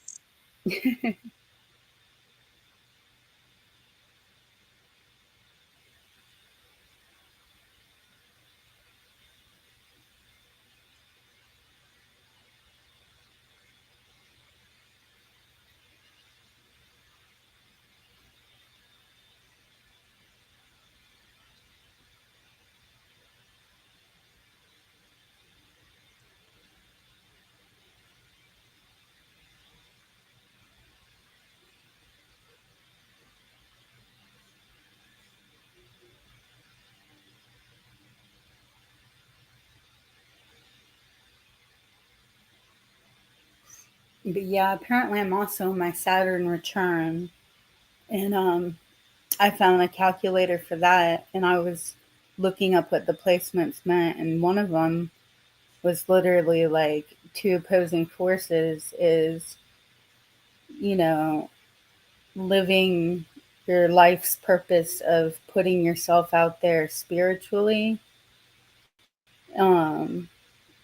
But yeah, apparently I'm also my Saturn return. And I found a calculator for that. And I was looking up what the placements meant. And one of them was literally like two opposing forces is, you know, living your life's purpose of putting yourself out there spiritually, um,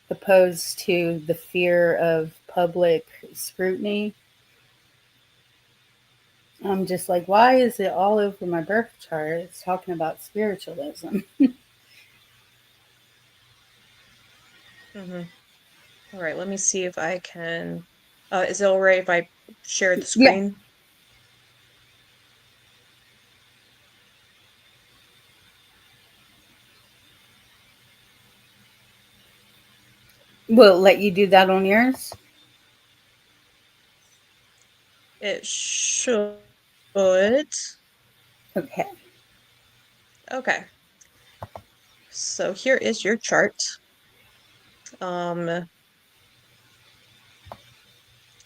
opposed to the fear of public scrutiny. I'm just like, why is it all over my birth chart? It's talking about spiritualism. Hmm. All right, let me see if I can. Is it all right if I share the Yeah. screen? Will it let you do that on yours? It should. Okay. Okay. So here is your chart. Um,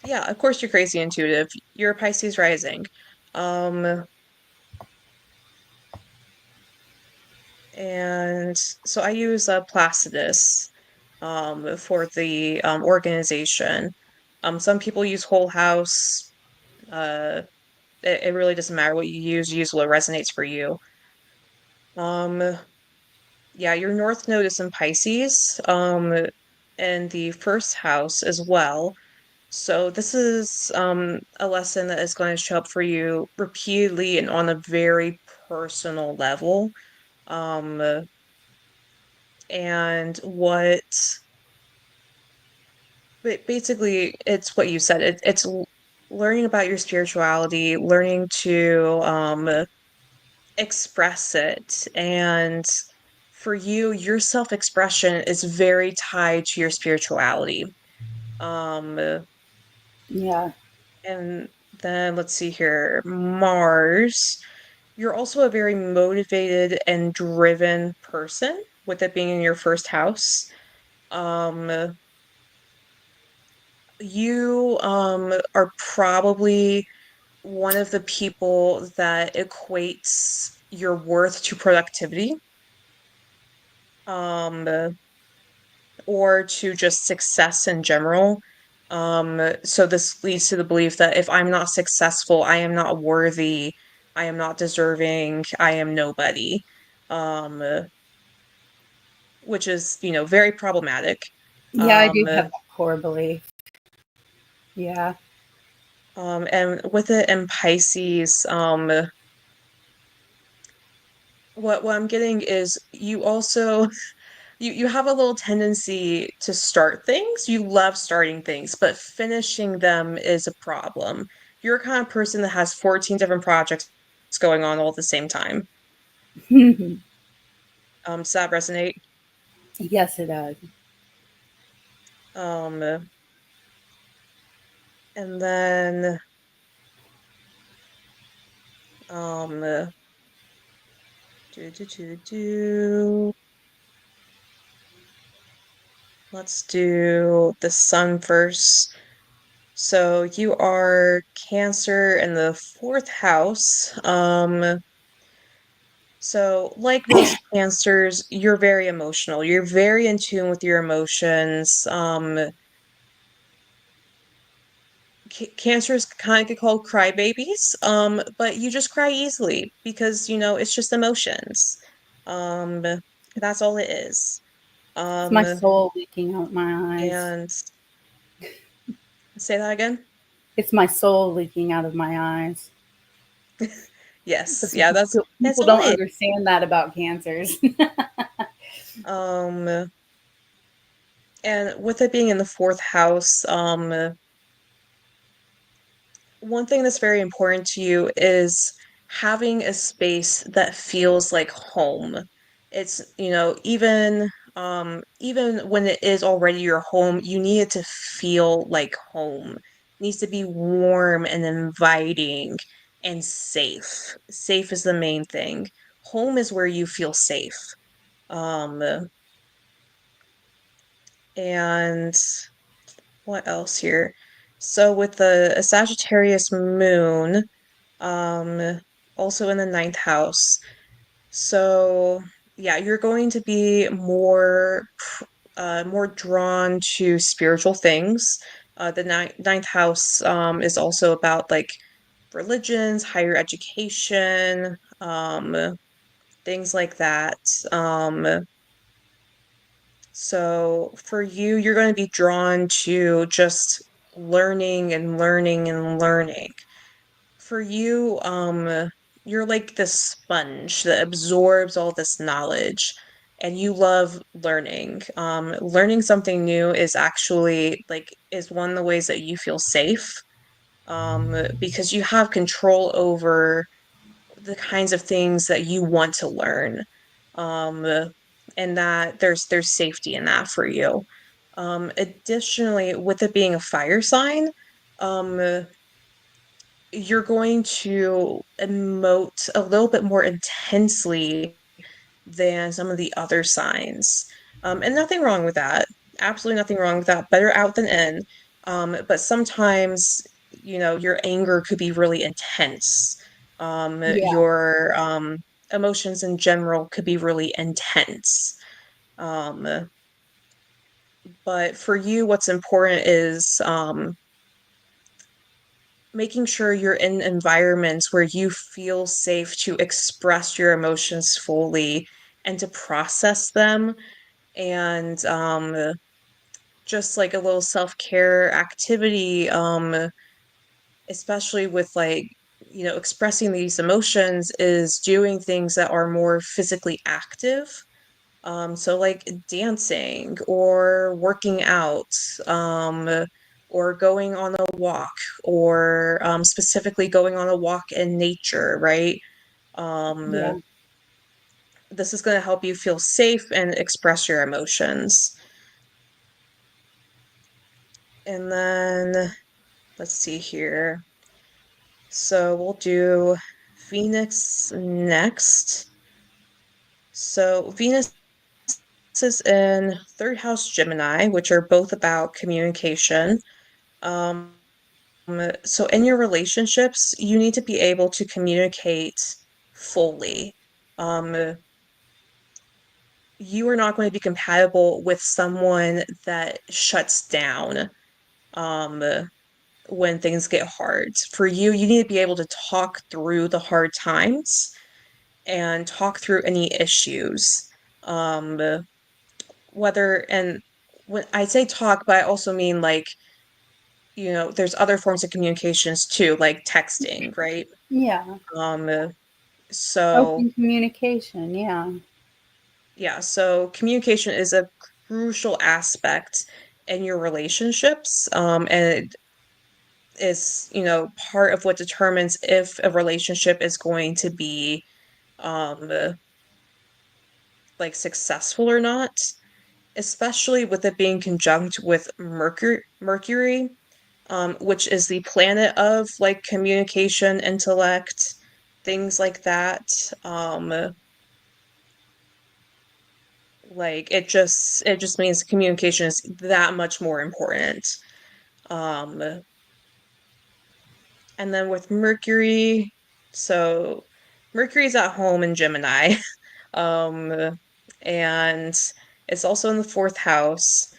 yeah, of course you're crazy intuitive. You're a Pisces rising. Um, and so I use Placidus for the organization. Some people use Whole House. Uh, it really doesn't matter what you use what resonates for you. Um, yeah, your North Node is in Pisces, and the first house as well. So this is a lesson that is going to show up for you repeatedly and on a very personal level. Um, and what but basically it's what you said. It's learning about your spirituality, learning to express it. And for you, your self-expression is very tied to your spirituality. Um, Yeah. and then let's see here, Mars. You're also a very motivated and driven person, with it being in your first house. Um, you are probably one of the people that equates your worth to productivity, um, or to just success in general. So this leads to the belief that if I'm not successful, I am not worthy, I am not deserving, I am nobody. Um, which is, very problematic. Yeah, I do have Um, that core belief. Yeah. and with it in Pisces, what I'm getting is you also you have a little tendency to start things. You love starting things, but finishing them is a problem. You're a kind of person that has 14 different projects going on all at the same time. Does that resonate? Yes, it does. Um, and then um do do do do let's do the sun first. So you are Cancer in the fourth house. So like most Cancers, you're very emotional. You're very in tune with your emotions. Cancers kind of get called crybabies, but you just cry easily because it's just emotions. Um, that's all it is. It's my Um, soul leaking out my eyes. and say that again. It's my soul leaking out of my eyes. Yes, Because yeah, that's people all don't it. understand that about cancers. Um, and with it being in the fourth house, one thing that's very important to you is having a space that feels like home. It's, even when it is already your home, you need it to feel like home. It needs to be warm and inviting and safe. Safe is the main thing. Home is where you feel safe. Um, and what else here? So with the a Sagittarius moon, um, also in the ninth house. So yeah, you're going to be more drawn to spiritual things. The ninth house is also about like religions, higher education, things like that. So for you, you're going to be drawn to just learning and learning and learning. For you, you're like this sponge that absorbs all this knowledge. and you love learning. Learning something new is actually is one of the ways that you feel safe, because you have control over the kinds of things that you want to learn. Um, and that there's safety in that for you. Additionally, with it being a fire sign, um, you're going to emote a little bit more intensely than some of the other signs. And nothing wrong with that. Absolutely nothing wrong with that. Better out than in. But sometimes, your anger could be really intense. Yeah. Your emotions in general could be really intense. Um, but for you, what's important is making sure you're in environments where you feel safe to express your emotions fully and to process them, and just like a little self-care activity, especially with expressing these emotions, is doing things that are more physically active. So like dancing or working out, um, or going on a walk, or specifically going on a walk in nature, right? Yeah. This is going to help you feel safe and express your emotions. And then let's see here. So we'll do Phoenix next. So Venus is in third house Gemini, which are both about communication. Um, so in your relationships, you need to be able to communicate fully. Um, you are not going to be compatible with someone that shuts down um, when things get hard. For you, you need to be able to talk through the hard times and talk through any issues. Um, whether, and when I say talk, but I also mean there's other forms of communications too, like texting, right? Yeah. Um, so Open communication. Yeah. yeah, so communication is a crucial aspect in your relationships, and it is, part of what determines if a relationship is going to be um successful or not, especially with it being conjunct with Mercury, which is the planet of communication, intellect, things like that. It just means communication is that much more important. Um, and then with Mercury, so Mercury's at home in Gemini, um, and it's also in the fourth house.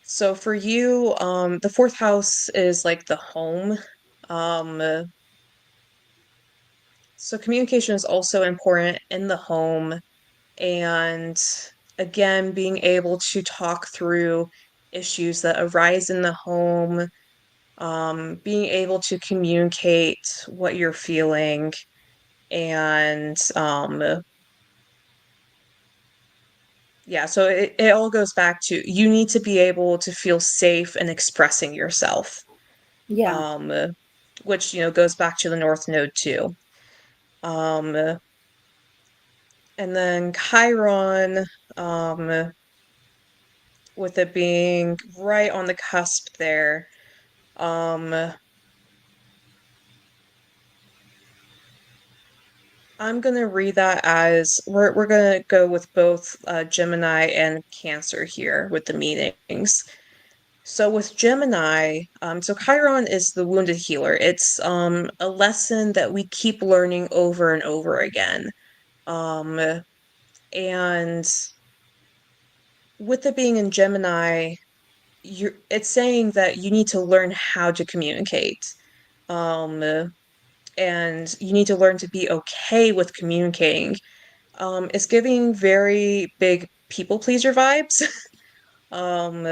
So for you, the fourth house is like the home. Um, so communication is also important in the home, and again, being able to talk through issues that arise in the home, being able to communicate what you're feeling, and yeah, so it all goes back to you need to be able to feel safe in expressing yourself, Yeah. um, which goes back to the North Node too. Um, and then Chiron, um, with it being right on the cusp there. Um, I'm gonna read that as we're gonna go with both Gemini and Cancer here with the meanings. So with Gemini, so Chiron is the wounded healer. It's a lesson that we keep learning over and over again. Um, and with it being in Gemini, it's saying that you need to learn how to communicate. Um, and you need to learn to be okay with communicating. It's giving very big people pleaser vibes. um,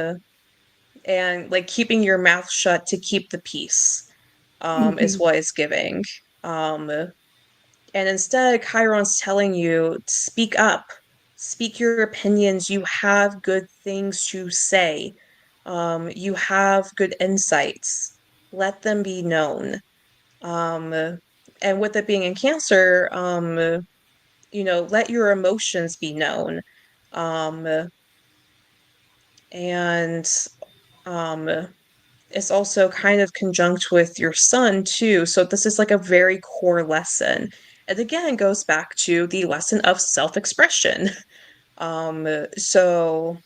and like keeping your mouth shut to keep the peace, is Mhm. what it's giving. And instead, Chiron's telling you, speak up, speak your opinions. You have good things to say. You have good insights. Let them be known. And with it being in Cancer, let your emotions be known. Um, and um, it's also kind of conjunct with your Sun too. So this is like a very core lesson. And again, goes back to the lesson of self-expression. So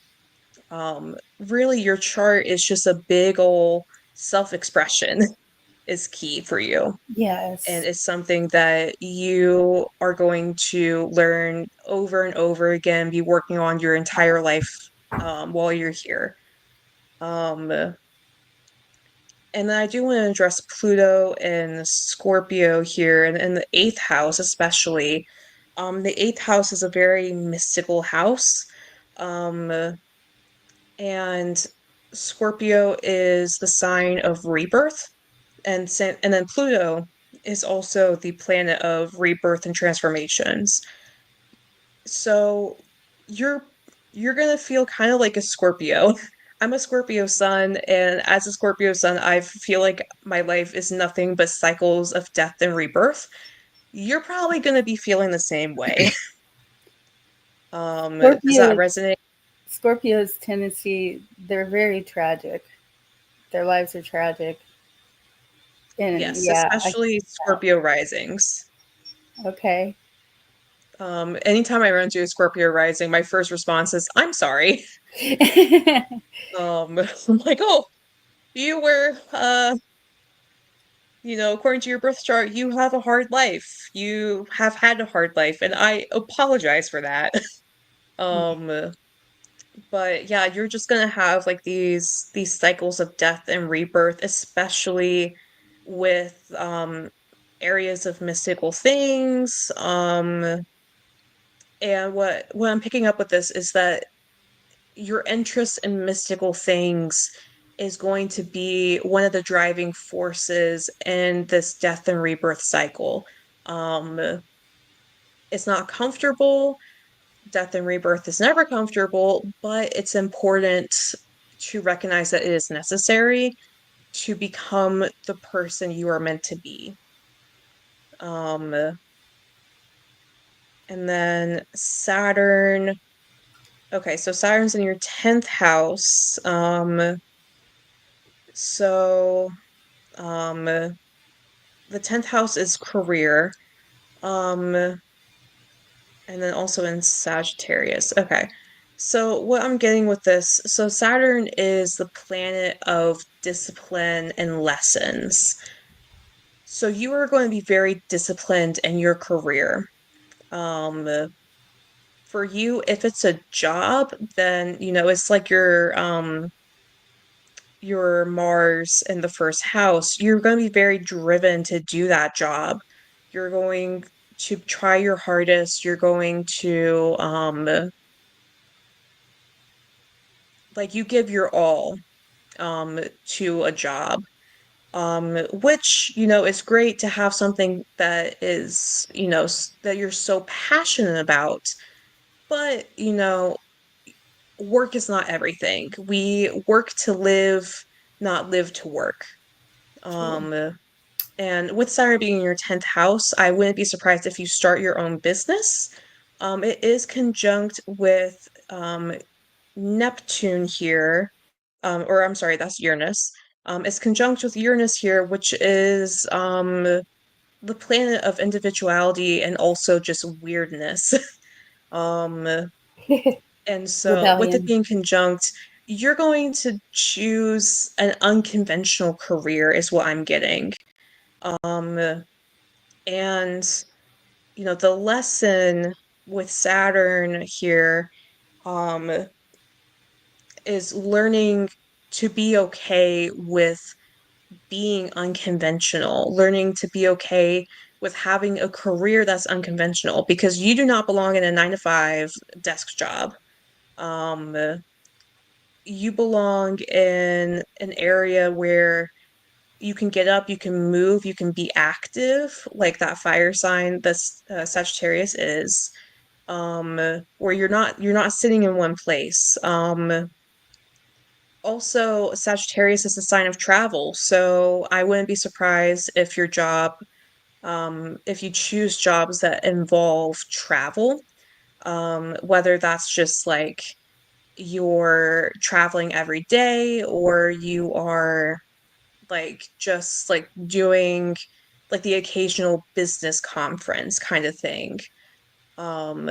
really your chart is just a big ol' self-expression is key for you. And Yes. it's something that you are going to learn over and over again, be working on your entire life while you're here. Um, and then I do want to address Pluto and Scorpio here, and in the eighth house, especially. The eighth house is a very mystical house. Um, and Scorpio is the sign of rebirth, and then Pluto is also the planet of rebirth and transformations. So you're you're gonna feel kind of like a Scorpio. I'm a Scorpio sun, and as a Scorpio sun, I feel like my life is nothing but cycles of death and rebirth. You're probably gonna be feeling the same way. Does that Scorpio resonate? Scorpio's tendency, they're very tragic. Their lives are tragic. And Yes, yeah, I especially Scorpio risings. okay. Anytime I run into a Scorpio rising, my first response is, "I'm sorry." I'm like, "Oh, you were, according to your birth chart, you have a hard life. You have had a hard life, and I apologize for that." Um, but yeah, you're just gonna have like these cycles of death and rebirth, especially with areas of mystical things. And what I'm picking up with this is that your interest in mystical things is going to be one of the driving forces in this death and rebirth cycle. Um, it's not comfortable. Death and rebirth is never comfortable, but it's important to recognize that it is necessary to become the person you are meant to be. Um, and then Saturn. Okay, so Saturn's in your 10th house. So the 10th house is career. Um, and then also in Sagittarius. Okay. So what I'm getting with this, so Saturn is the planet of discipline and lessons. So you are going to be very disciplined in your career. Um, for you, if it's a job, then it's like your Mars in the first house. You're going to be very driven to do that job. You're going to try your hardest. You're going to like you give your all to a job. Which is great to have something that is that you're so passionate about, but work is not everything. We work to live, not live to work. True. And with Saturn being in your 10th house, I wouldn't be surprised if you start your own business. It is conjunct with Neptune here, or I'm sorry, that's Uranus. It's conjunct with Uranus here, which is the planet of individuality and also just weirdness. um, and so with it Rebellion. being conjunct, you're going to choose an unconventional career, is what I'm getting. Um, and the lesson with Saturn here, um, is learning to be okay with being unconventional, learning to be okay with having a career that's unconventional because you do not belong in a 9 to 5 desk job. Um, you belong in an area where you can get up, you can move, you can be active, like that fire sign that Sagittarius is. where you're not sitting in one place. Also, Sagittarius is a sign of travel, so I wouldn't be surprised if your job, if you choose jobs that involve travel, whether that's just like you're traveling every day or you are like just like doing like the occasional business conference kind of thing. Um,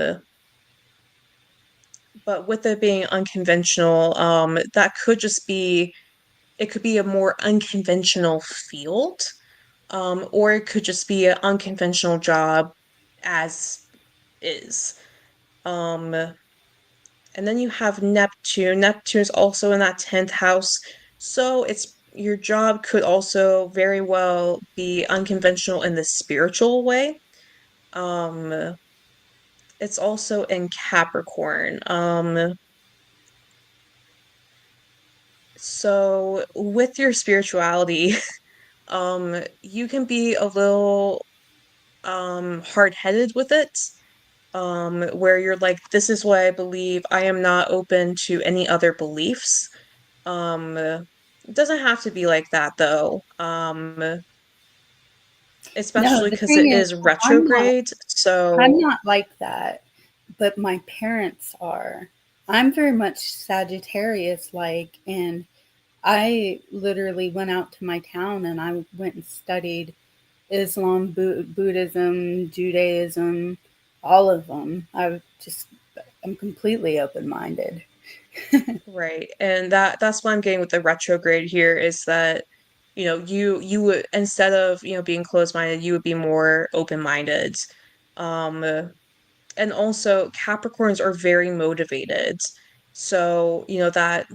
but with it being unconventional, that could just be it could be a more unconventional field, or it could just be an unconventional job as is. Um, and then you have Neptune. Neptune is also in that 10th house. So it's your job could also very well be unconventional in the spiritual way. Um, it's also in Capricorn. So with your spirituality, you can be a little hard-headed with it, where you're like, this is what I believe. I am not open to any other beliefs. It doesn't have to be like that though. No, Especially the because thing it is, is I'm not retrograde. I'm So, not like that, but my parents are. I'm very much Sagittarius like, and I literally went out to my town and I went and studied Islam, Buddhism, Judaism, all of them. I'm completely open minded. right. And that's what I'm getting with the retrograde here is that, you would instead of, being closed-minded, you would be more open-minded. Um, and also Capricorns are very motivated. So, that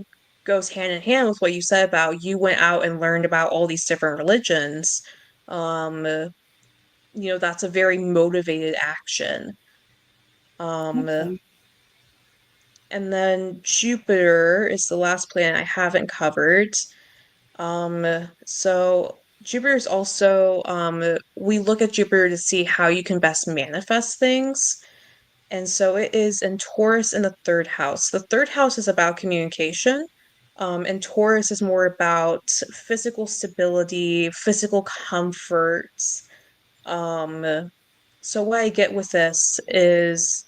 goes hand in hand with what you said about you went out and learned about all these different religions. Um, that's a very motivated action. Um, Okay. and then Jupiter is the last planet I haven't covered. So Jupiter is also, we look at Jupiter to see how you can best manifest things. And so it is in Taurus in the third house. The third house is about communication. And Taurus is more about physical stability, physical comforts. Um, so what I get with this is,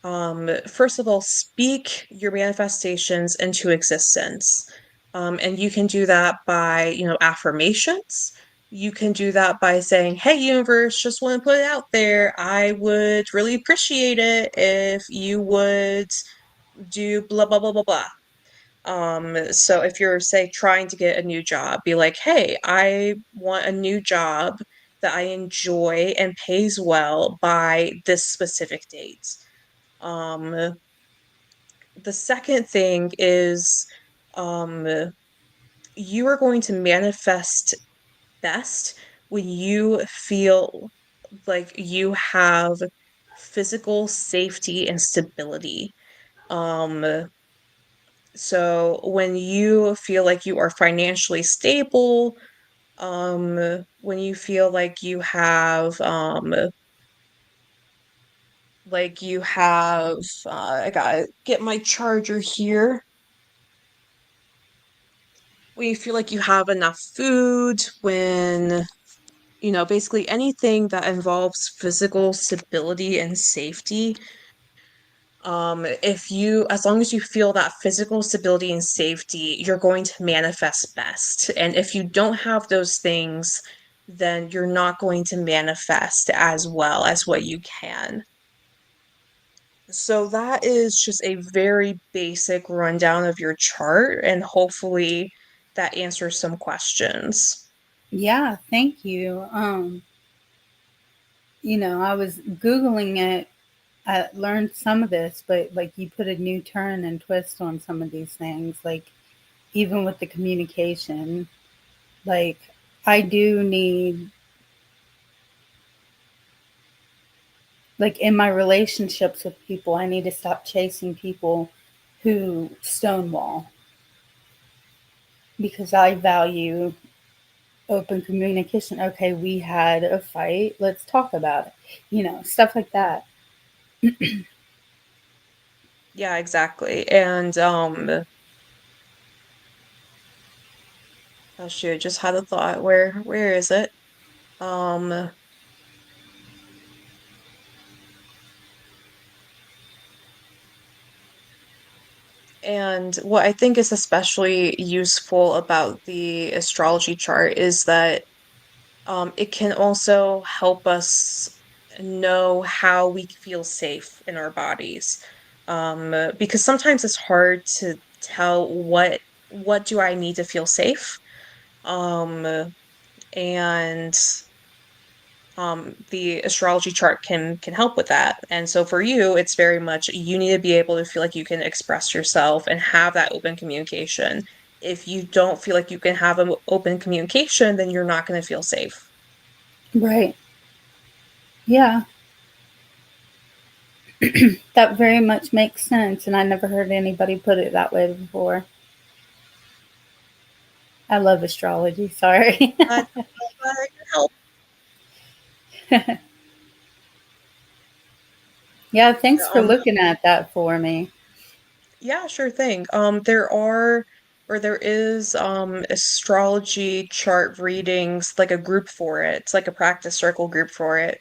first of all, speak your manifestations into existence. And you can do that by, affirmations. You can do that by saying, hey, universe, just want to put it out there. I would really appreciate it if you would do blah, blah, blah, blah, blah. So if you're, say, trying to get a new job, be like, hey, I want a new job that I enjoy and pays well by this specific date. Um, the second thing is, um, you are going to manifest best when you feel like you have physical safety and stability. Um, so when you feel like you are financially stable, when you feel like you have, I gotta get my charger here. When you feel like you have enough food, when, basically anything that involves physical stability and safety, if you, as long as you feel that physical stability and safety, you're going to manifest best. And if you don't have those things, then you're not going to manifest as well as what you can. So that is just a very basic rundown of your chart, and hopefully that answers some questions. Yeah, thank you. I was Googling it. I learned some of this, but like you put a new turn and twist on some of these things, like even with the communication. Like I do need, like in my relationships with people, I need to stop chasing people who stonewall because I value open communication. Okay, we had a fight. Let's talk about it. Stuff like that. Yeah, exactly. And oh shoot, just had a thought. Where is it? Um and what I think is especially useful about the astrology chart is that it can also help us know how we feel safe in our bodies. Because sometimes it's hard to tell what do I need to feel safe. And the astrology chart can help with that. And so for you, it's very much you need to be able to feel like you can express yourself and have that open communication. If you don't feel like you can have an open communication, then you're not going to feel safe. Right. Yeah, that very much makes sense. And I never heard anybody put it that way before. I love astrology. Sorry. Glad I can help. Yeah, thanks for Um, looking at that for me. yeah, sure thing. There is astrology chart readings, like a group for it. It's like a practice circle group for it.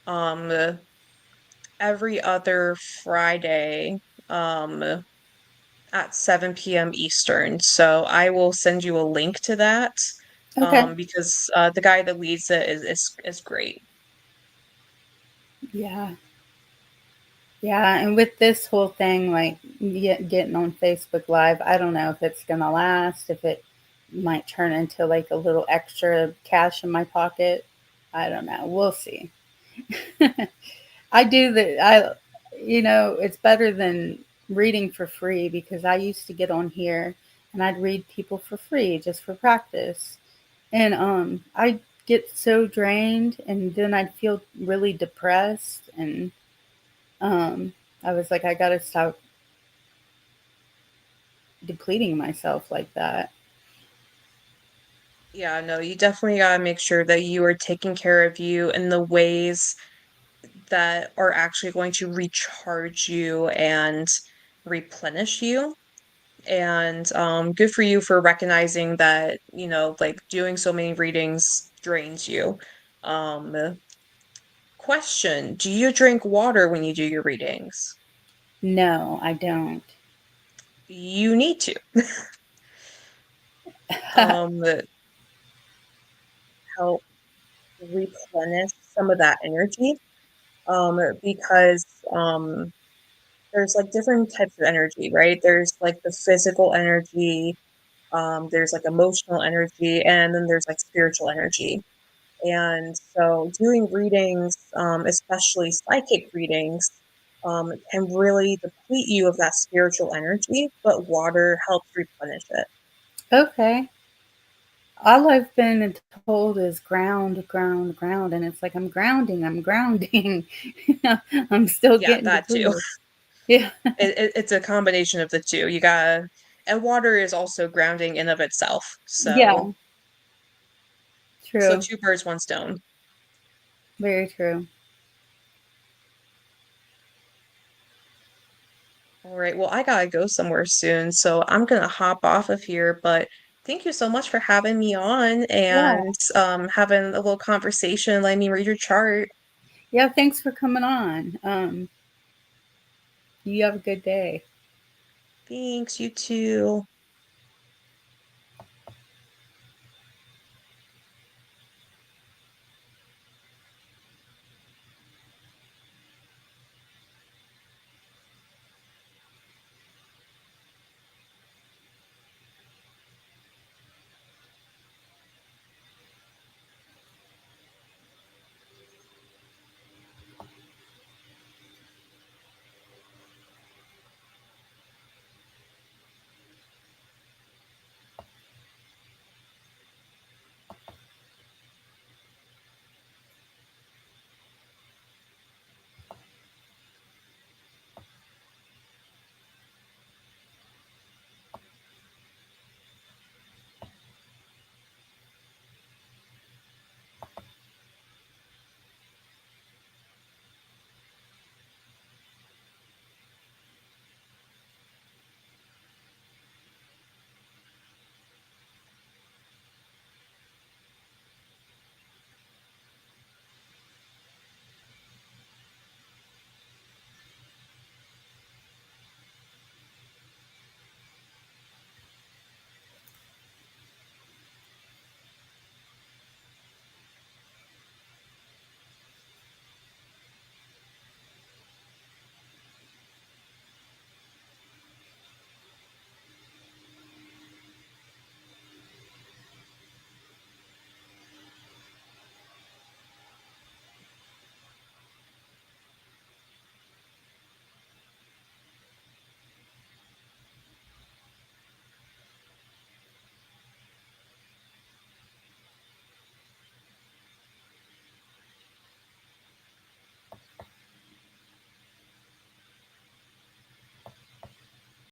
Um, every other Friday, um, at 7 p.m. Eastern. So I will send you a link to that, Okay. because the guy that leads it is great. Yeah. Yeah. And with this whole thing, like getting on Facebook Live, I don't know if it's going to last, if it might turn into like a little extra cash in my pocket. I don't know. We'll see. I do that. It's better than reading for free because I used to get on here and I'd read people for free just for practice. And I get so drained and then I'd feel really depressed and um I was like I got to stop depleting myself like that. Yeah, no, you definitely gotta make sure that you are taking care of you in the ways that are actually going to recharge you and replenish you. And good for you for recognizing that, like doing so many readings drains you. Question, do you drink water when you do your readings? No, I don't. You need to. Um, help replenish some of that energy. Because there's like different types of energy, right? There's like the physical energy, there's like emotional energy, and then there's like spiritual energy. And so doing readings, especially psychic readings, can really deplete you of that spiritual energy, but water helps replenish it. Okay. All I've been told is ground, ground, ground, and it's like I'm grounding. I'm still Yeah, getting that too. depleted. Yeah, It's a combination of the two. And water is also grounding in of itself. yeah, So true, two birds, one stone. very true. All right. Well, I gotta go somewhere soon, so I'm gonna hop off of here, but thank you so much for having me on Yeah, and having a little conversation, letting me read your chart. yeah. Thanks for coming on. You have a good day. Thanks, you too.